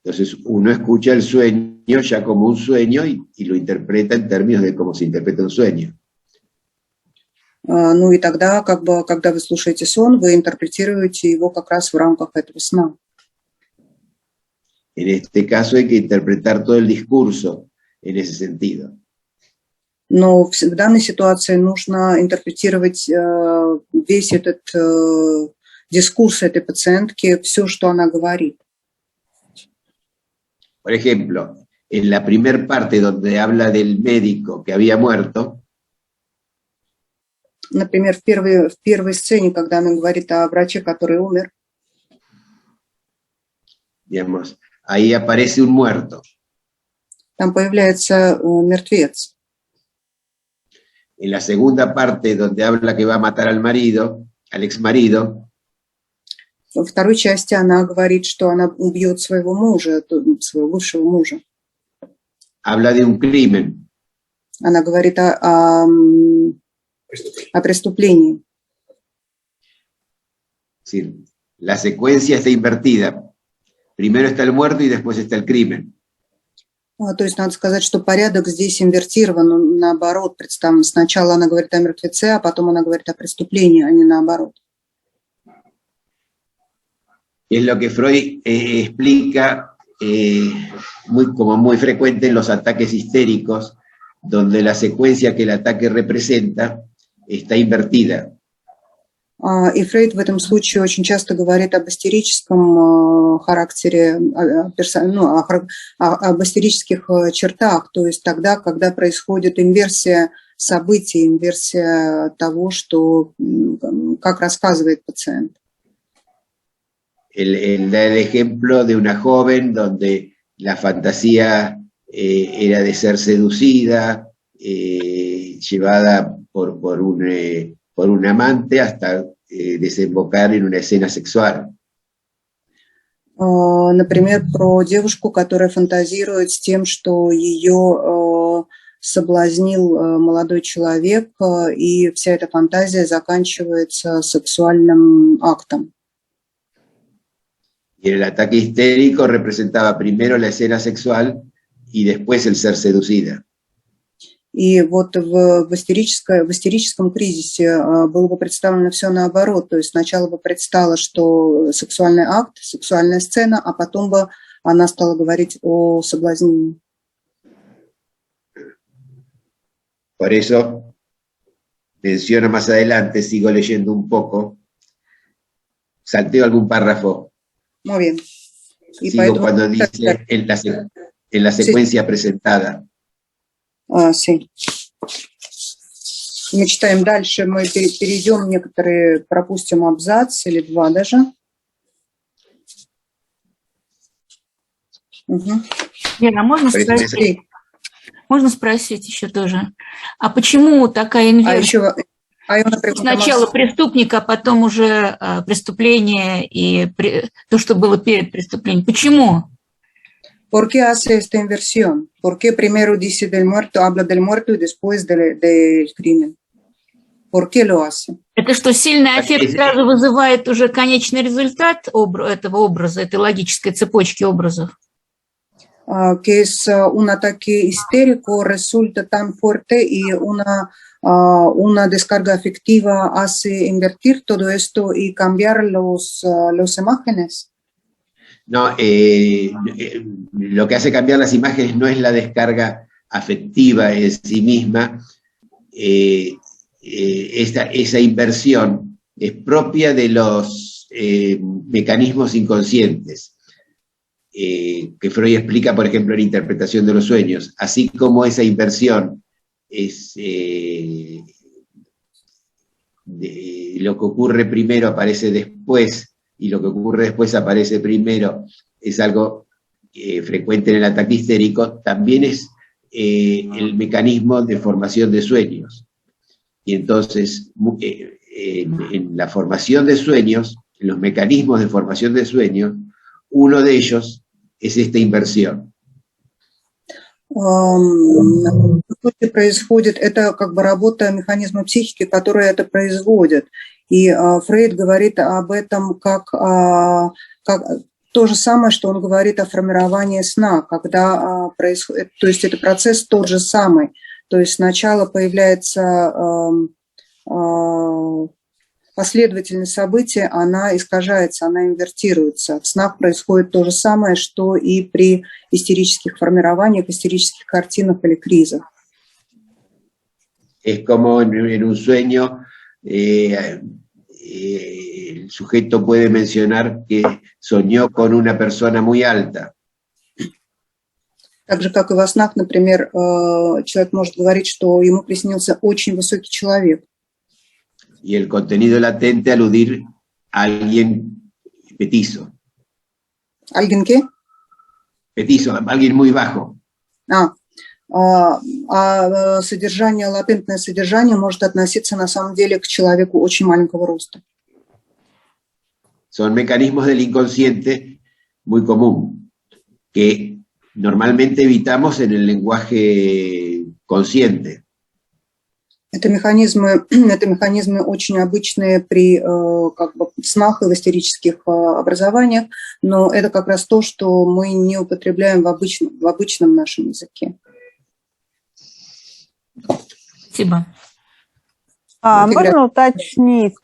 Speaker 3: Entonces uno escucha el sueño ya como un sueño y lo interpreta en términos de cómo se interpreta un sueño.
Speaker 1: Ну и тогда, как бы, когда вы слушаете сон, вы интерпретируете его как раз в рамках этого сна.
Speaker 3: En este caso hay que interpretar todo el discurso en ese sentido.
Speaker 1: Но в данной ситуации нужно интерпретировать весь этот дискурс этой пациентки, все, что она говорит.
Speaker 3: Por ejemplo, en la primera parte donde habla del médico que había muerto,
Speaker 1: например, в первой сцене, когда она говорит о враче, который умер,
Speaker 3: digamos, ahí aparece un muerto.
Speaker 1: там появляется мертвец.
Speaker 3: En la segunda parte donde habla que va a matar al marido, al exmarido,
Speaker 1: Во второй части она говорит, что она убьет своего мужа, своего бывшего мужа.
Speaker 3: habla de un crimen.
Speaker 1: Она говорит о преступлении.
Speaker 3: Es decir, la secuencia está invertida. Primero está el muerto y después está el crimen.
Speaker 1: То есть надо сказать, что порядок здесь инвертирован, он наоборот представлен. Сначала она говорит о мертвеце, а потом она говорит о преступлении, а не наоборот.
Speaker 3: Es lo que Freud explica como muy frecuente en los ataques histéricos, donde la secuencia que el ataque representa está invertida.
Speaker 1: И Фрейд в этом случае очень часто говорит об истерическом характере, об истерических чертах, то есть тогда, когда происходит инверсия событий, инверсия того, что, как рассказывает пациент.
Speaker 3: Él da el ejemplo de una joven donde la fantasía era de ser seducida, llevada por un amante hasta desembocar en una escena sexual.
Speaker 1: Например, про девушку, которая фантазирует с тем, что ее соблазнил молодой человек, и вся эта фантазия заканчивается сексуальным актом.
Speaker 3: Y el ataque histérico representaba primero la escena sexual y después el ser seducida.
Speaker 1: И вот в истерическом кризисе было бы представлено все наоборот. То есть сначала бы предстало, что сексуальный акт, сексуальная сцена, а потом бы она стала говорить о соблазнении.
Speaker 3: Por eso, menciono más adelante, sigo leyendo un poco, salteo algún párrafo.
Speaker 1: Muy bien. Y
Speaker 3: sigo cuando dice en la secuencia presentada.
Speaker 1: Sí. Мы читаем дальше, мы перейдем некоторые, пропустим абзац или два даже. Мгм.
Speaker 4: Лена, можно спросить еще тоже, а почему такая инверсия?
Speaker 1: Hay una pregunta
Speaker 4: Сначала
Speaker 1: más.
Speaker 4: преступник, а потом уже преступление и то, что было перед преступлением. Почему?
Speaker 1: ¿Por qué hace esta inversión? ¿Por qué primero dice del muerto, habla del muerto y después del crimen? ¿Por qué lo hace?
Speaker 4: Это что, сильный аффект сразу вызывает уже конечный результат этого образа, этой логической цепочки образов?
Speaker 1: Que es un ataque histérico, resulta tan fuerte y una descarga afectiva hace invertir todo esto y cambiar los imágenes.
Speaker 3: No, lo que hace cambiar las imágenes no es la descarga afectiva en sí misma. Esa inversión es propia de los mecanismos inconscientes que Freud explica, por ejemplo, en Interpretación de los Sueños, así como esa inversión es lo que ocurre primero aparece después y lo que ocurre después aparece primero, es algo frecuente en el ataque histérico, también es el mecanismo de formación de sueños. Y entonces, en la formación de sueños, en los mecanismos de formación de sueños, uno de ellos es esta inversión.
Speaker 1: Происходит, это как бы работа механизма психики, которая это производит. И Фрейд говорит об этом как то же самое, что он говорит о формировании сна, когда происходит, то есть это процесс тот же самый. То есть сначала появляется последовательность событий, она искажается, она инвертируется. В снах происходит то же самое, что и при истерических формированиях, истерических картинах или кризах.
Speaker 3: Es como en un sueño, el sujeto puede mencionar que soñó con una persona muy alta.
Speaker 1: Так же, как и во снах, например, человек может говорить, что ему приснился очень высокий человек.
Speaker 3: Y el contenido latente aludir a alguien petizo.
Speaker 1: ¿Alguien qué?
Speaker 3: Petizo, alguien muy bajo.
Speaker 1: Содержание, латентное содержание может относиться на самом деле к человеку очень маленького роста.
Speaker 3: Son mecanismos del inconsciente muy común, que normalmente evitamos en el lenguaje consciente.
Speaker 1: Это механизмы очень обычные при как бы, снах и в истерических образованиях, но это как раз то, что мы не употребляем в обычном нашем языке.
Speaker 4: Спасибо.
Speaker 7: Можно уточнить?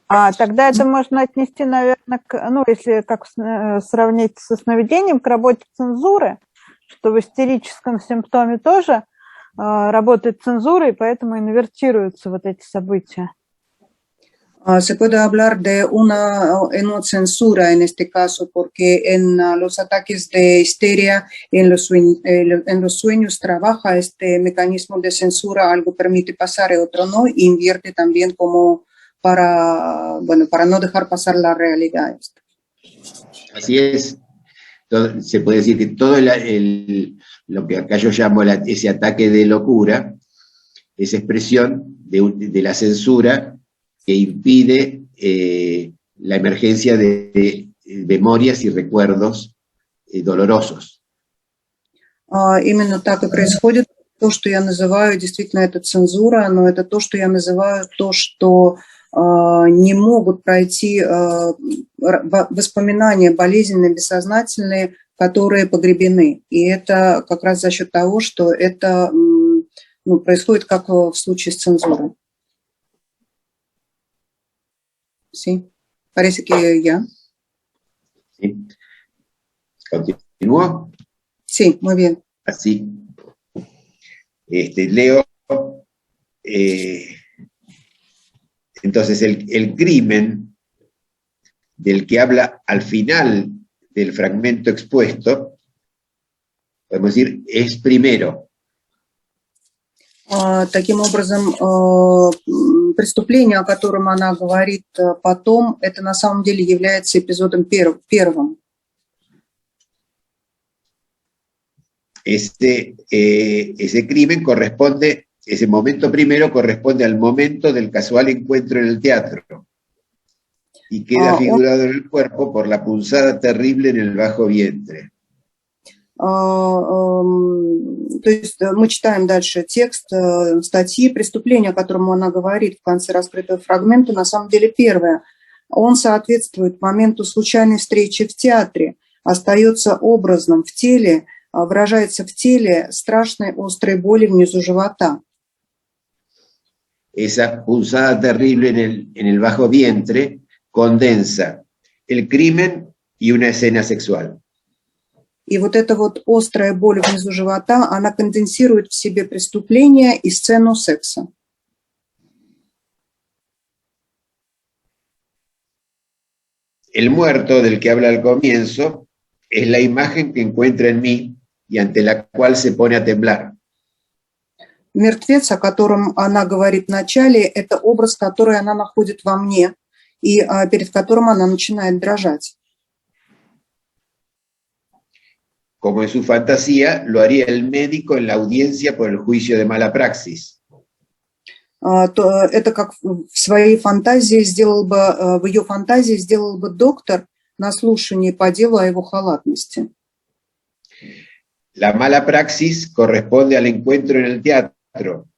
Speaker 7: Тогда это можно отнести, наверное, если как сравнить со сновидением, к работе цензуры, что в истерическом симптоме тоже работает цензура, и поэтому инвертируются вот эти события.
Speaker 1: Se puede hablar de una censura en este caso, porque en los ataques de histeria, en los sueños trabaja este mecanismo de censura, algo permite pasar y otro no, y invierte también como para no dejar pasar la realidad.
Speaker 3: Así es. Se puede decir que todo lo que acá yo llamo ese ataque de locura es expresión de la censura que impide la emergencia de memorias y recuerdos dolorosos.
Speaker 1: Именно так и происходит. То, что я называю, действительно, это цензура, но это то, что я называю, то, что не могут пройти воспоминания болезненные, бессознательные, которые погребены. И это как раз за счет того, что это происходит как в случае с цензурой. Sí, parece que ya.
Speaker 3: ¿Sí? ¿Continúo?
Speaker 1: Sí, muy bien.
Speaker 3: Así. Leo. Entonces, el crimen del que habla al final del fragmento expuesto, podemos decir, es primero.
Speaker 1: Таким образом, преступление, о котором она говорит потом, это на самом деле является эпизодом первым.
Speaker 3: ese crimen corresponde, ese momento primero corresponde al momento del casual encuentro en el teatro y queda figurado en el cuerpo por la punzada terrible en el bajo vientre.
Speaker 1: То есть мы читаем дальше текст статьи, преступление, о котором она говорит в конце раскрытого фрагмента, на самом деле первое. Он соответствует моменту случайной встречи в театре, остается образным в теле, выражается в теле страшной острой боли внизу живота.
Speaker 3: Esa punzada terrible en el bajo vientre condensa el crimen y una escena sexual.
Speaker 1: И вот эта вот острая боль внизу живота, она конденсирует в себе преступление и сцену секса.
Speaker 3: El muerto del que habla al comienzo es la imagen que encuentra en mí y ante la cual se pone a temblar.
Speaker 1: Мертвец, о котором она говорит в начале, это образ, который она находит во мне и перед которым она начинает дрожать.
Speaker 3: Como en su fantasía, lo haría el médico en la audiencia por el juicio de mala praxis.
Speaker 1: Это как в своей фантазии в ее фантазии сделал бы доктор на слушании по делу о его халатности.
Speaker 3: La mala praxis corresponde al encuentro en el teatro,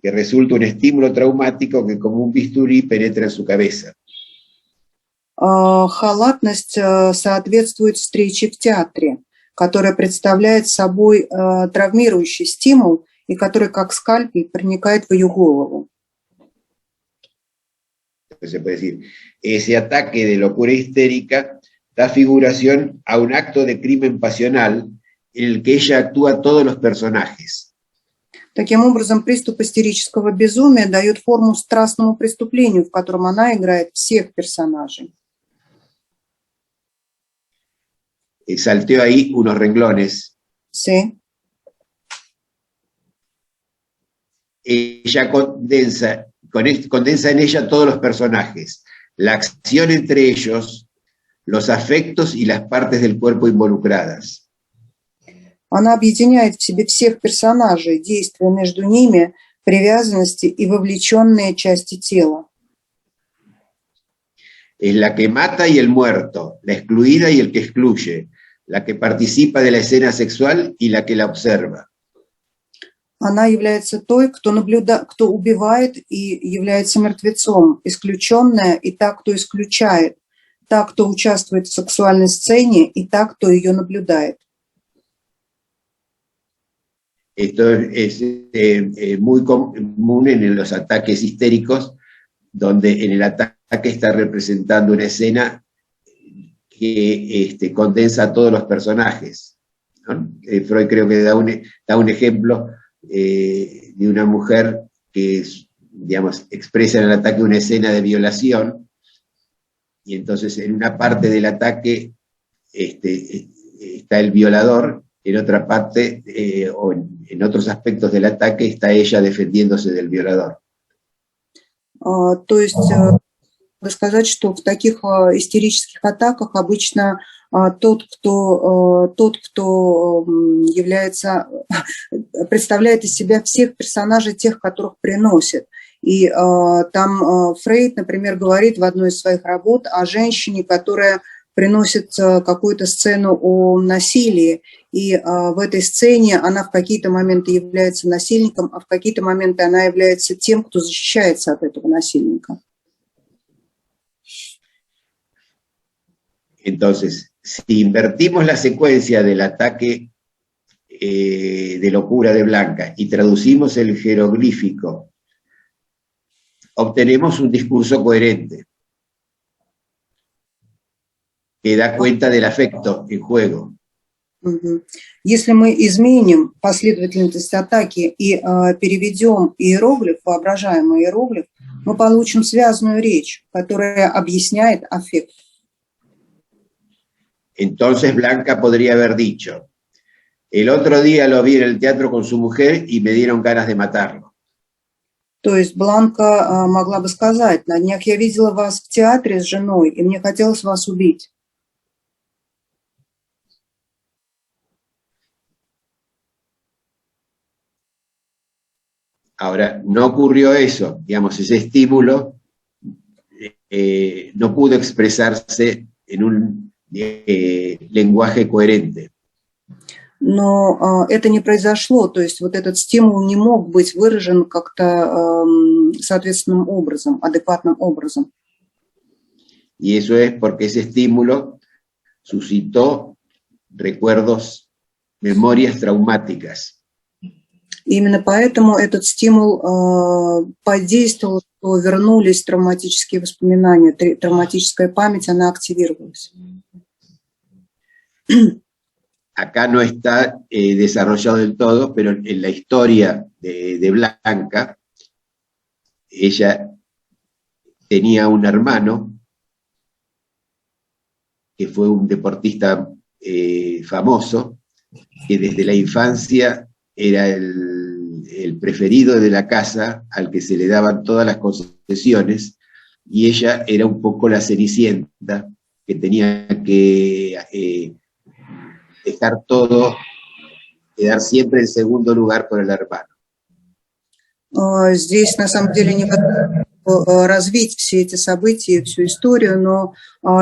Speaker 3: que resulta un estímulo traumático que como un bisturí penetra en su cabeza.
Speaker 1: Халатность соответствует встрече в театре, которая представляет собой травмирующий стимул и который как скальпель проникает в ее голову.
Speaker 3: Se puede decir, ese ataque de locura histérica da figuración a un acto de crimen pasional en el que ella actúa todos los personajes.
Speaker 1: Таким образом, приступ истерического безумия дает форму страстному преступлению, в котором она играет всех персонажей.
Speaker 3: Salteó ahí unos renglones.
Speaker 1: Sí.
Speaker 3: Ella condensa en ella todos los personajes, la acción entre ellos, los afectos y las partes del cuerpo involucradas.
Speaker 1: Она объединяет в себе всех персонажей, действия между ними, привязанности и вовлеченные части тела.
Speaker 3: Es la que mata y el muerto, la excluida y el que excluye, la que participa de la escena sexual y la que la observa.
Speaker 1: Она является той, кто убивает и является мертвецом, исключенная и та, кто исключает, та, кто участвует в сексуальной сцене и та, кто ее наблюдает.
Speaker 3: Esto es muy común en los ataques histéricos, donde en el ataque está representando una escena que condensa a todos los personajes, ¿no? Freud creo que da un ejemplo de una mujer que, digamos, expresa en el ataque una escena de violación, y entonces en una parte del ataque está el violador, en otra parte o en otros aspectos del ataque está ella defendiéndose del violador.
Speaker 1: То есть, надо сказать, что в таких истерических атаках обычно тот, кто представляет из себя всех персонажей, тех, которых приносит. И там Фрейд, например, говорит в одной из своих работ о женщине, которая приносит какую-то сцену о насилии, и в этой сцене она в какие-то моменты является насильником, а в какие-то моменты она является тем, кто защищается от этого насильника.
Speaker 3: Entonces, si invertimos la secuencia del ataque de locura de Blanca y traducimos el jeroglífico, obtenemos un discurso coherente que da cuenta del afecto en juego.
Speaker 1: Если мы изменим последовательность атаки и переведем иероглиф, воображаемый иероглиф, мы получим связанную речь, которая объясняет аффект.
Speaker 3: Entonces Blanca podría haber dicho, el otro día lo vi en el teatro con su mujer y me dieron ganas de matarlo.
Speaker 1: То есть Бланка могла бы сказать, на днях я видела вас в театре с женой, и мне хотелось вас убить.
Speaker 3: Ahora, no ocurrió eso, digamos, ese estímulo no pudo expresarse en un lenguaje coherente.
Speaker 1: Но это не произошло, то есть вот этот стимул не мог быть выражен как-то соответственным образом, адекватным образом.
Speaker 3: Y eso es porque ese estímulo suscitó recuerdos, memorias traumáticas.
Speaker 1: Именно поэтому этот стимул подействовал, что вернулись травматические воспоминания, травматическая память, она активировалась.
Speaker 3: Acá no está desarrollado del todo, pero en la historia de Blanca, ella tenía un hermano que fue un deportista famoso, que desde la infancia era el preferido de la casa, al que se le daban todas las concesiones, y ella era un poco la cenicienta, que tenía que dejar todo, quedar siempre en segundo lugar por el hermano.
Speaker 1: Здесь на самом деле невозможно развить все эти события, всю историю, но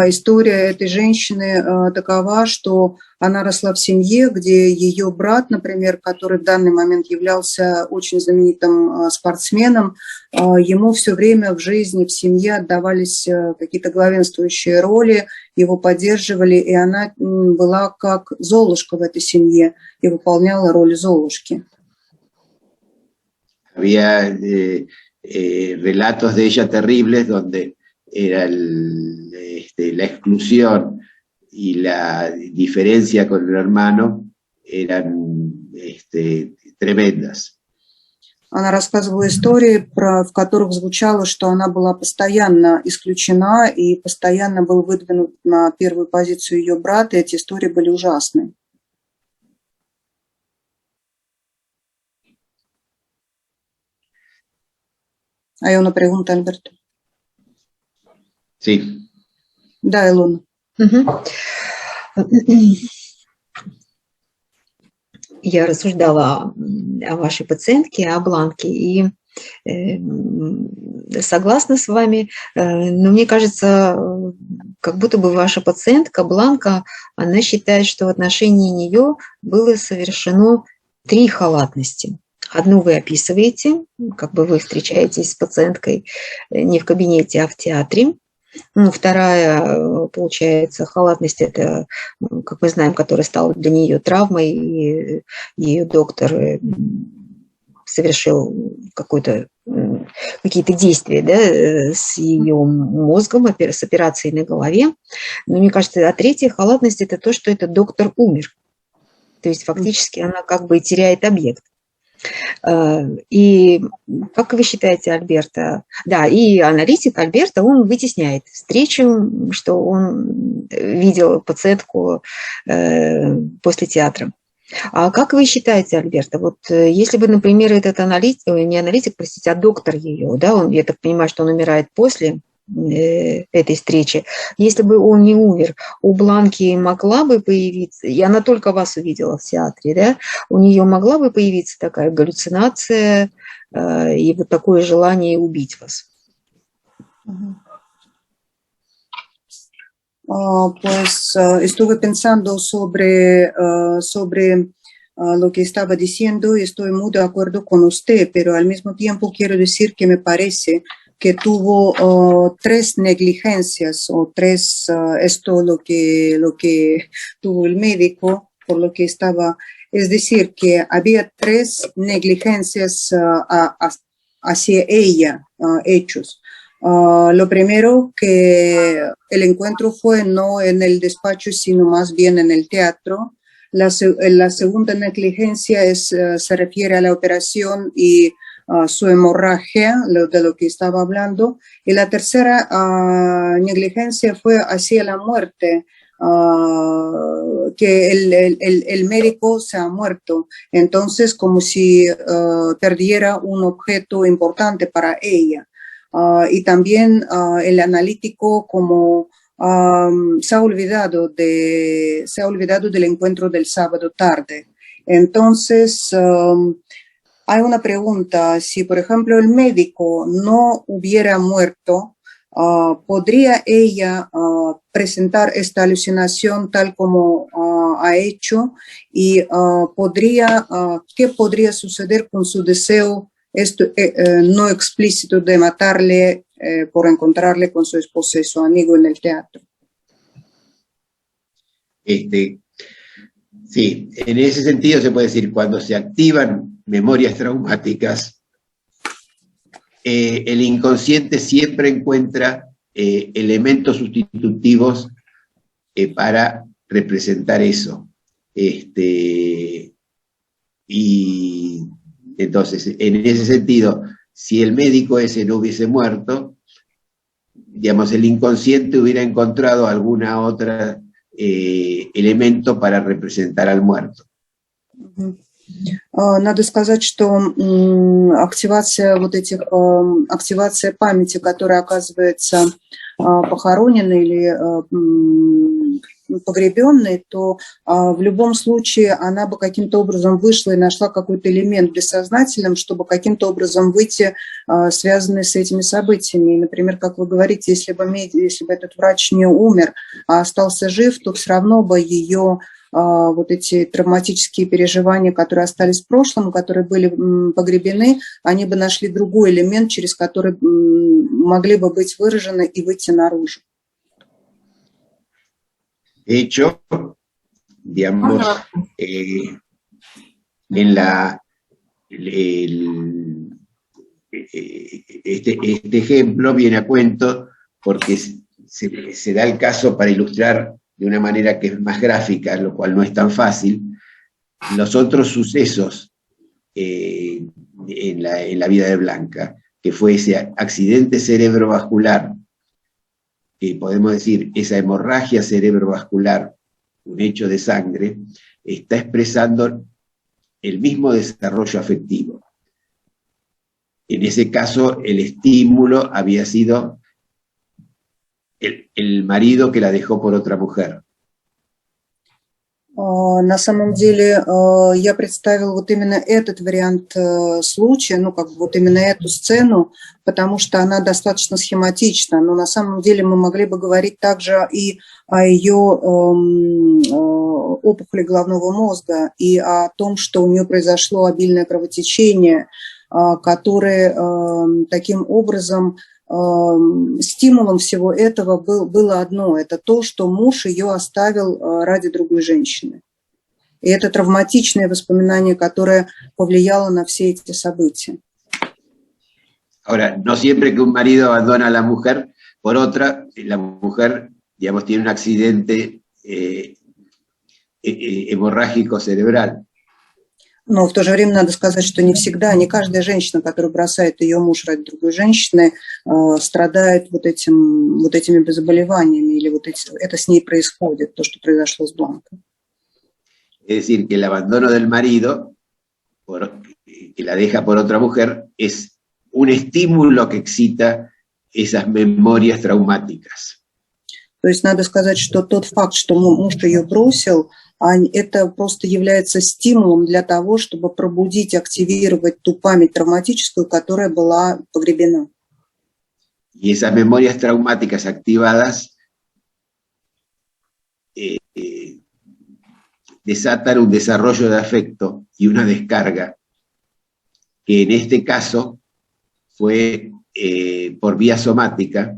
Speaker 1: история этой женщины такова, что она росла в семье, где ее брат, например, который в данный момент являлся очень знаменитым спортсменом, ему все время в жизни, в семье отдавались какие-то главенствующие роли, его поддерживали, и она была как Золушка в этой семье и выполняла роль Золушки.
Speaker 3: Había relatos de ella terribles donde era la exclusión y la diferencia con el hermano eran tremendas.
Speaker 1: Она рассказывала истории, в которых звучало, что она была постоянно исключена и постоянно был выдвинут на первую позицию ее брат, и эти истории были ужасны. Hay una pregunta, Alberto.
Speaker 3: Sí.
Speaker 1: Да, Илона.
Speaker 6: Я рассуждала о вашей пациентке, о Бланке, и согласна с вами, но мне кажется, как будто бы ваша пациентка Бланка, она считает, что в отношении нее было совершено 3 халатности. Одну вы описываете, как бы вы встречаетесь с пациенткой не в кабинете, а в театре. Ну, вторая, получается, халатность, это, как мы знаем, которая стала для нее травмой, и ее доктор совершил какие-то действия, да, с ее мозгом, с операцией на голове. Но мне кажется, а третья халатность – это то, что этот доктор умер. То есть фактически она как бы теряет объект. И как вы считаете, Альберто? Да, и аналитик Альберто, он вытесняет встречу, что он видел пациентку после театра. А как вы считаете, Альберто, вот если бы, например, этот аналитик, не аналитик, простите, а доктор ее, да, я так понимаю, что он умирает после этой встречи, если бы он не умер, у Бланки могла бы появиться, и она только вас увидела в театре, да, у нее могла бы появиться такая галлюцинация и вот такое желание убить вас?
Speaker 1: Pues estuve pensando sobre lo que estaba diciendo y estoy muy de acuerdo con usted, pero al mismo tiempo quiero decir que me parece que tuvo 3 negligencias o 3, esto lo que tuvo el médico, por lo que estaba, es decir, que había 3 negligencias hacia ella hechos. Lo primero, que el encuentro fue no en el despacho, sino más bien en el teatro. La segunda negligencia se refiere a la operación y su hemorragia, de lo que estaba hablando. Y la tercera negligencia fue hacia la muerte, que el médico se ha muerto. Entonces, como si perdiera un objeto importante para ella. Y también el analítico como se ha olvidado del encuentro del sábado tarde. Entonces, Hay una pregunta, si por ejemplo el médico no hubiera muerto, ¿podría ella presentar esta alucinación tal como ha hecho? Y ¿qué podría suceder con su deseo no explícito de matarle por encontrarle con su esposa y su amigo en el teatro?
Speaker 3: Sí, en ese sentido se puede decir, cuando se activan memorias traumáticas, el inconsciente siempre encuentra elementos sustitutivos para representar eso. Y entonces, en ese sentido, si el médico ese no hubiese muerto, digamos, el inconsciente hubiera encontrado alguna otra элементу para representar al muerto.
Speaker 1: Надо сказать, что активация активация памяти, которая оказывается похороненной или погребенной, то в любом случае она бы каким-то образом вышла и нашла какой-то элемент в бессознательном, чтобы каким-то образом выйти, связанный с этими событиями. И, например, как вы говорите, если бы этот врач не умер, а остался жив, то все равно бы ее вот эти травматические переживания, которые остались в прошлом, которые были погребены, они бы нашли другой элемент, через который могли бы быть выражены и выйти наружу.
Speaker 3: De hecho, digamos, este ejemplo viene a cuento porque se da el caso para ilustrar de una manera que es más gráfica, lo cual no es tan fácil, los otros sucesos en la vida de Blanca, que fue ese accidente cerebrovascular, que podemos decir, esa hemorragia cerebrovascular, un hecho de sangre, está expresando el mismo desarrollo afectivo. En ese caso, el estímulo había sido el marido que la dejó por otra mujer.
Speaker 1: На самом деле я представила вот именно этот вариант случая, ну как бы вот именно эту сцену, потому что она достаточно схематична, но на самом деле мы могли бы говорить также и о ее опухоли головного мозга и о том, что у нее произошло обильное кровотечение, которое таким образом стимулом всего этого было одно, это то, что муж ее оставил ради другой женщины. И это травматичное воспоминание, которое повлияло на все эти события.
Speaker 3: Ahora, no siempre que un marido abandona a la mujer por otra, la mujer, digamos, tiene un accidente hemorrágico cerebral.
Speaker 1: Но в то же время надо сказать, что не всегда, не каждая женщина, которая бросает ее муж ради другой женщины, страдает вот этими заболеваниями, или это с ней происходит, то, что произошло с Бланкой.
Speaker 3: Es decir, que el abandono del marido, que la deja por otra mujer, es un estímulo que excita esas memorias traumáticas.
Speaker 1: То есть надо сказать, что тот факт, что муж ее бросил, это просто является стимулом для того, чтобы пробудить, активировать ту память травматическую, которая была погребена.
Speaker 3: Y esas memorias traumáticas activadas desatan un desarrollo de afecto y una descarga, que en este caso fue por vía somática,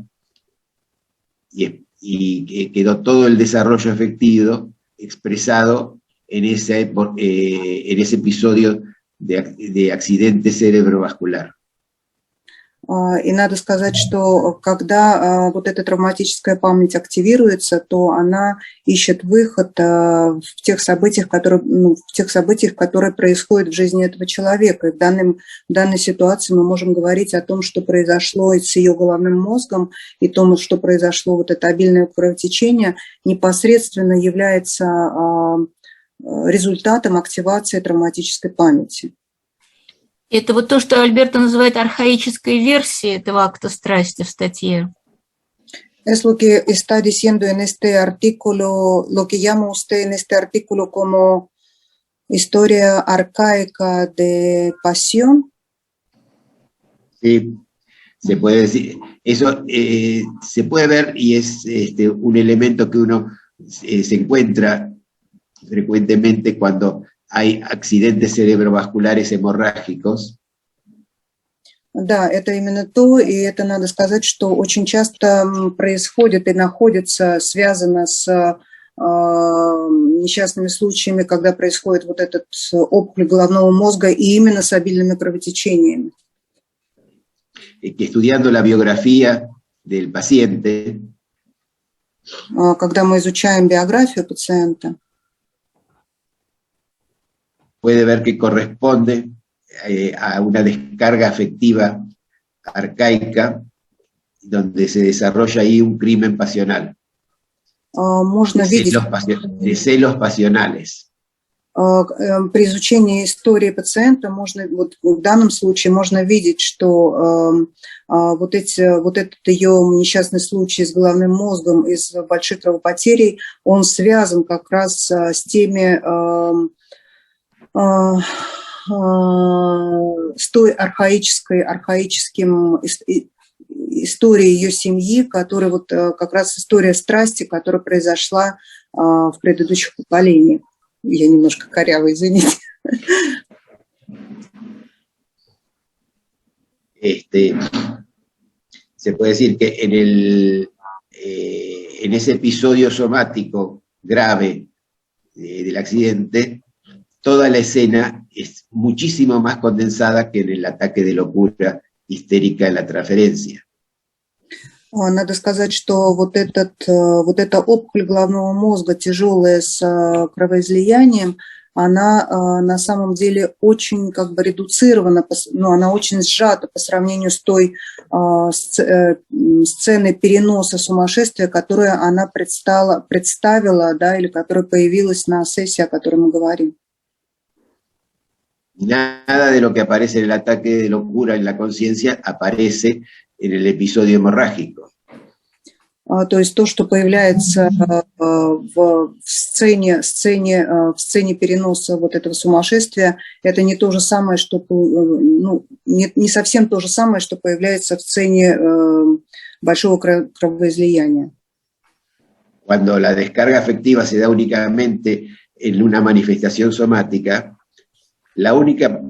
Speaker 3: y quedó todo el desarrollo afectivo expresado en ese episodio de accidente cerebrovascular.
Speaker 1: И надо сказать, что когда вот эта травматическая память активируется, то она ищет выход в тех событиях, которые происходят в жизни этого человека. И в данной ситуации мы можем говорить о том, что произошло с ее головным мозгом, и том, что произошло вот это обильное кровотечение, непосредственно является результатом активации травматической памяти.
Speaker 4: Это вот то, что Альберто называет архаической версией этого акта страсти в статье.
Speaker 1: Es lo que está diciendo en este artículo, lo que llama usted en este artículo como Historia arcaica de pasión.
Speaker 3: Sí, se puede decir, eso se puede ver y es un elemento que uno se encuentra frecuentemente cuando hay accidentes cerebrovasculares hemorrágicos.
Speaker 1: Да, это именно то, и это надо сказать, что очень часто происходит и находится, связано с несчастными случаями, когда происходит вот этот опухоль головного мозга и именно с обильными кровотечениями.
Speaker 3: Que estudiando la biografía del paciente,
Speaker 1: когда мы изучаем биографию пациента,
Speaker 3: puede ver que corresponde a una descarga afectiva arcaica donde se desarrolla ahí un crimen pasional.
Speaker 1: Можно видеть
Speaker 3: de celos pasionales.
Speaker 1: При изучении истории пациента можно, вот в данном случае можно видеть, что вот этот ее несчастный случай с головным мозгом и с большой кровопотерей, он связан как раз с теми, с той архаическим историей ее семьи, которая вот как раз история страсти, которая произошла в предыдущих поколениях. Я немножко коряво, извините.
Speaker 3: Se puede decir que en ese episodio somático grave del accidente, toda la escena es muchísimo más condensada que en el ataque de locura histérica en la transferencia.
Speaker 1: Надо сказать, что вот эта опухоль головного мозга, тяжелая с кровоизлиянием, она на самом деле очень как бы редуцирована, но она очень сжата по сравнению с той сценой переноса сумасшествия, которую она представила, да, или которая появилась на сессии, о которой мы говорим.
Speaker 3: Nada de lo que aparece en el ataque de locura en la conciencia aparece en el episodio hemorrágico.
Speaker 1: То есть то, что появляется в сцене переноса вот этого сумасшествия, это не то же самое, что, ну, не совсем то же самое, что появляется в сцене большого кровоизлияния.
Speaker 3: Cuando la descarga afectiva se da únicamente en una manifestación somática, la única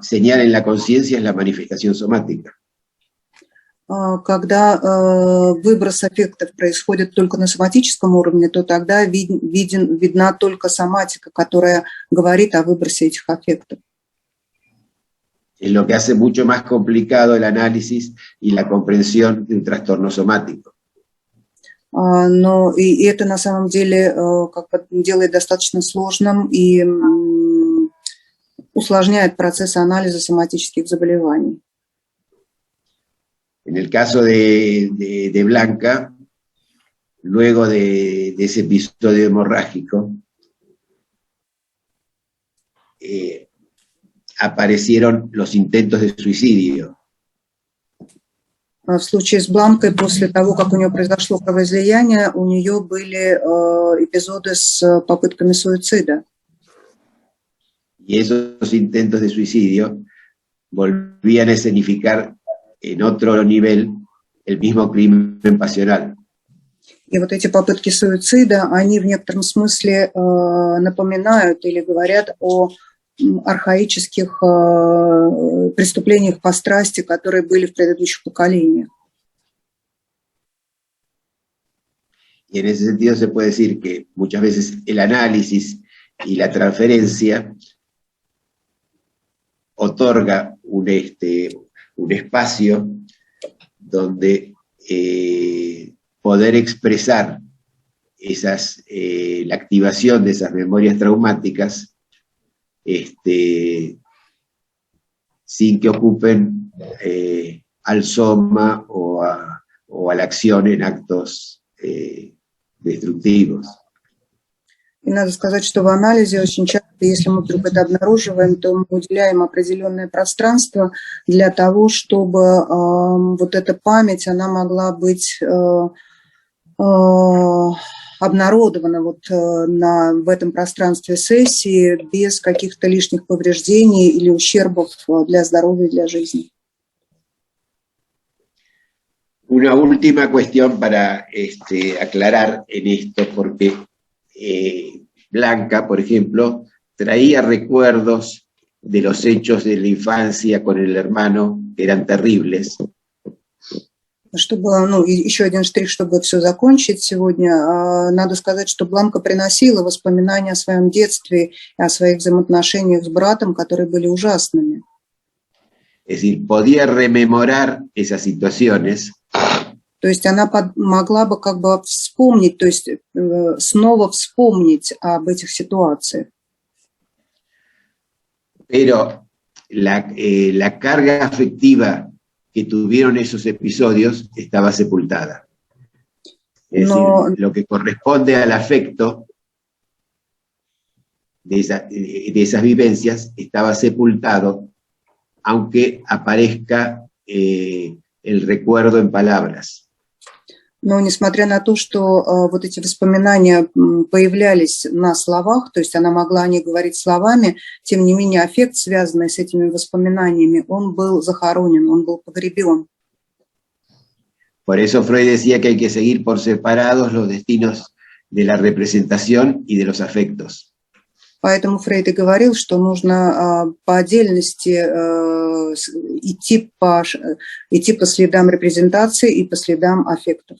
Speaker 3: señal en la conciencia es la manifestación somática.
Speaker 1: Когда выброс аффектов происходит только на соматическом уровне, то тогда видна только соматика, которая говорит о выбросе этих аффектов.
Speaker 3: Es lo que hace mucho más complicado el análisis y la comprensión de un trastorno somático.
Speaker 1: Но и это на самом деле как бы делает достаточно сложным и усложняет процесс анализа соматических заболеваний.
Speaker 3: En el caso de Blanca, luego de ese episodio hemorrágico, aparecieron los intentos de suicidio.
Speaker 1: В случае с Бланкой, после того, как у нее произошло кровоизлияние, у нее были эпизоды с попытками суицида.
Speaker 3: Y esos intentos de suicidio volvían a escenificar en otro nivel el mismo crimen pasional.
Speaker 1: И вот эти попытки суицида, они в некотором смысле напоминают или говорят о архаических преступлениях по страсти, которые были в предыдущих поколениях.
Speaker 3: Y en ese sentido se puede decir que muchas veces el análisis y la transferencia otorga un espacio donde poder expresar la activación de esas memorias traumáticas sin que ocupen al soma o a la acción en actos destructivos.
Speaker 1: И надо сказать, что в анализе очень часто, если мы вдруг это обнаруживаем, то мы уделяем определенное пространство для того, чтобы вот эта память, она могла быть обнародовано в этом пространстве сессии без каких-то лишних повреждений или ущербов для здоровья и для жизни.
Speaker 3: Una última cuestión para aclarar en esto, porque Blanca, por ejemplo, traía recuerdos de los hechos de la infancia con el hermano que eran terribles.
Speaker 1: Чтобы, еще один штрих, чтобы все закончить сегодня, надо сказать, что Бланка приносила воспоминания о своем детстве и о своих взаимоотношениях с братом, которые были ужасными.
Speaker 3: Es decir, podía rememorar esas situaciones.
Speaker 1: То есть она могла бы как бы вспомнить, то есть снова вспомнить об этих ситуациях.
Speaker 3: Pero la carga afectiva que tuvieron esos episodios estaba sepultada. Es decir, lo que corresponde al afecto de esas vivencias estaba sepultado, aunque aparezca el recuerdo en palabras.
Speaker 1: Но несмотря на то, что вот эти воспоминания появлялись на словах, то есть она могла о них говорить словами, тем не менее аффект, связанный с этими воспоминаниями, он был захоронен, он был погребен.
Speaker 3: Por eso Freud decía que hay que seguir por separados los destinos de la representación y de los afectos.
Speaker 1: Поэтому Фрейд и говорил, что нужно по отдельности идти по следам репрезентации и по следам аффектов.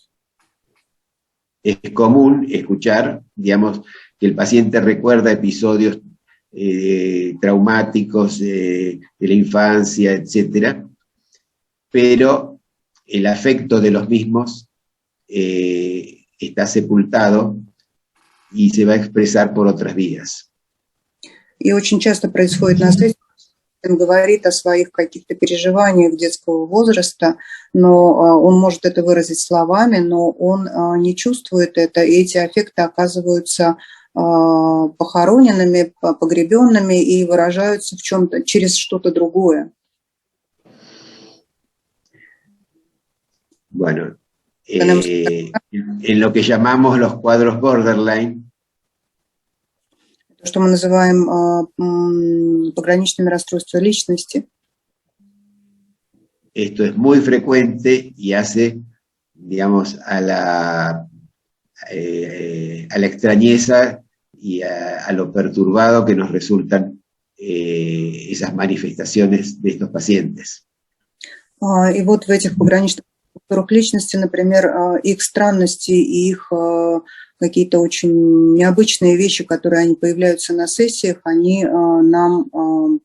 Speaker 3: Es común escuchar, digamos, que el paciente recuerda episodios traumáticos de la infancia, etcétera, pero el afecto de los mismos está sepultado y se va a expresar por otras vías.
Speaker 1: И очень часто происходит на сессии, он говорит о своих каких-то переживаниях детского возраста, но он может это выразить словами, но он не чувствует это, и эти аффекты оказываются похороненными, погребенными и выражаются в чем-то через что-то другое.
Speaker 3: Bueno, en lo que llamamos los cuadros borderline,
Speaker 1: что мы называем пограничными расстройствами личности.
Speaker 3: Esto es muy frecuente y hace, digamos, a la extrañeza y a lo perturbado que nos resultan esas manifestaciones de estos pacientes.
Speaker 1: И вот в этих пограничных структурах личности, например, их странности и их какие-то очень необычные вещи, которые они появляются на сессиях, они нам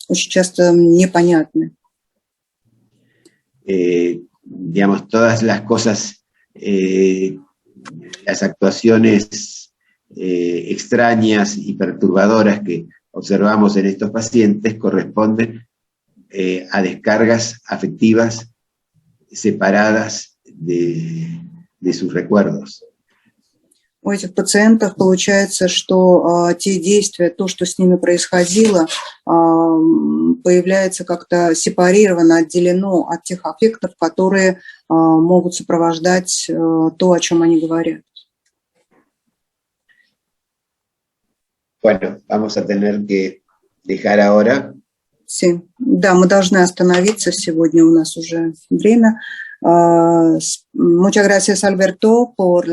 Speaker 1: очень часто непонятны.
Speaker 3: Digamos, todas las cosas, las actuaciones extrañas y perturbadoras que observamos en estos pacientes corresponden a descargas afectivas separadas de sus recuerdos.
Speaker 1: У этих пациентов получается, что те действия, то, что с ними происходило, появляется как-то сепарировано, отделено от тех аффектов, которые могут сопровождать то, о чем они говорят.
Speaker 3: Bueno, vamos a tener que dejar ahora.
Speaker 1: Sí. Да, мы должны остановиться, сегодня у нас уже время. Muchas gracias, Alberto, por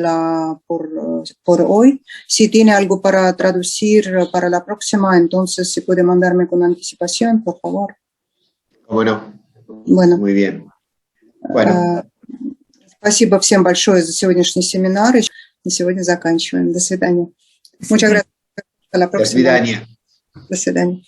Speaker 1: hoy. Si tiene algo para traducir para la próxima, entonces si puede mandarme con anticipación, por favor.
Speaker 3: Bueno, muy bien.
Speaker 1: Bueno. Спасибо всем большое за сегодняшний семинар. На сегодня заканчиваем. До свидания. Muchas gracias. Hasta la próxima.
Speaker 3: До свидания.
Speaker 1: До свидания.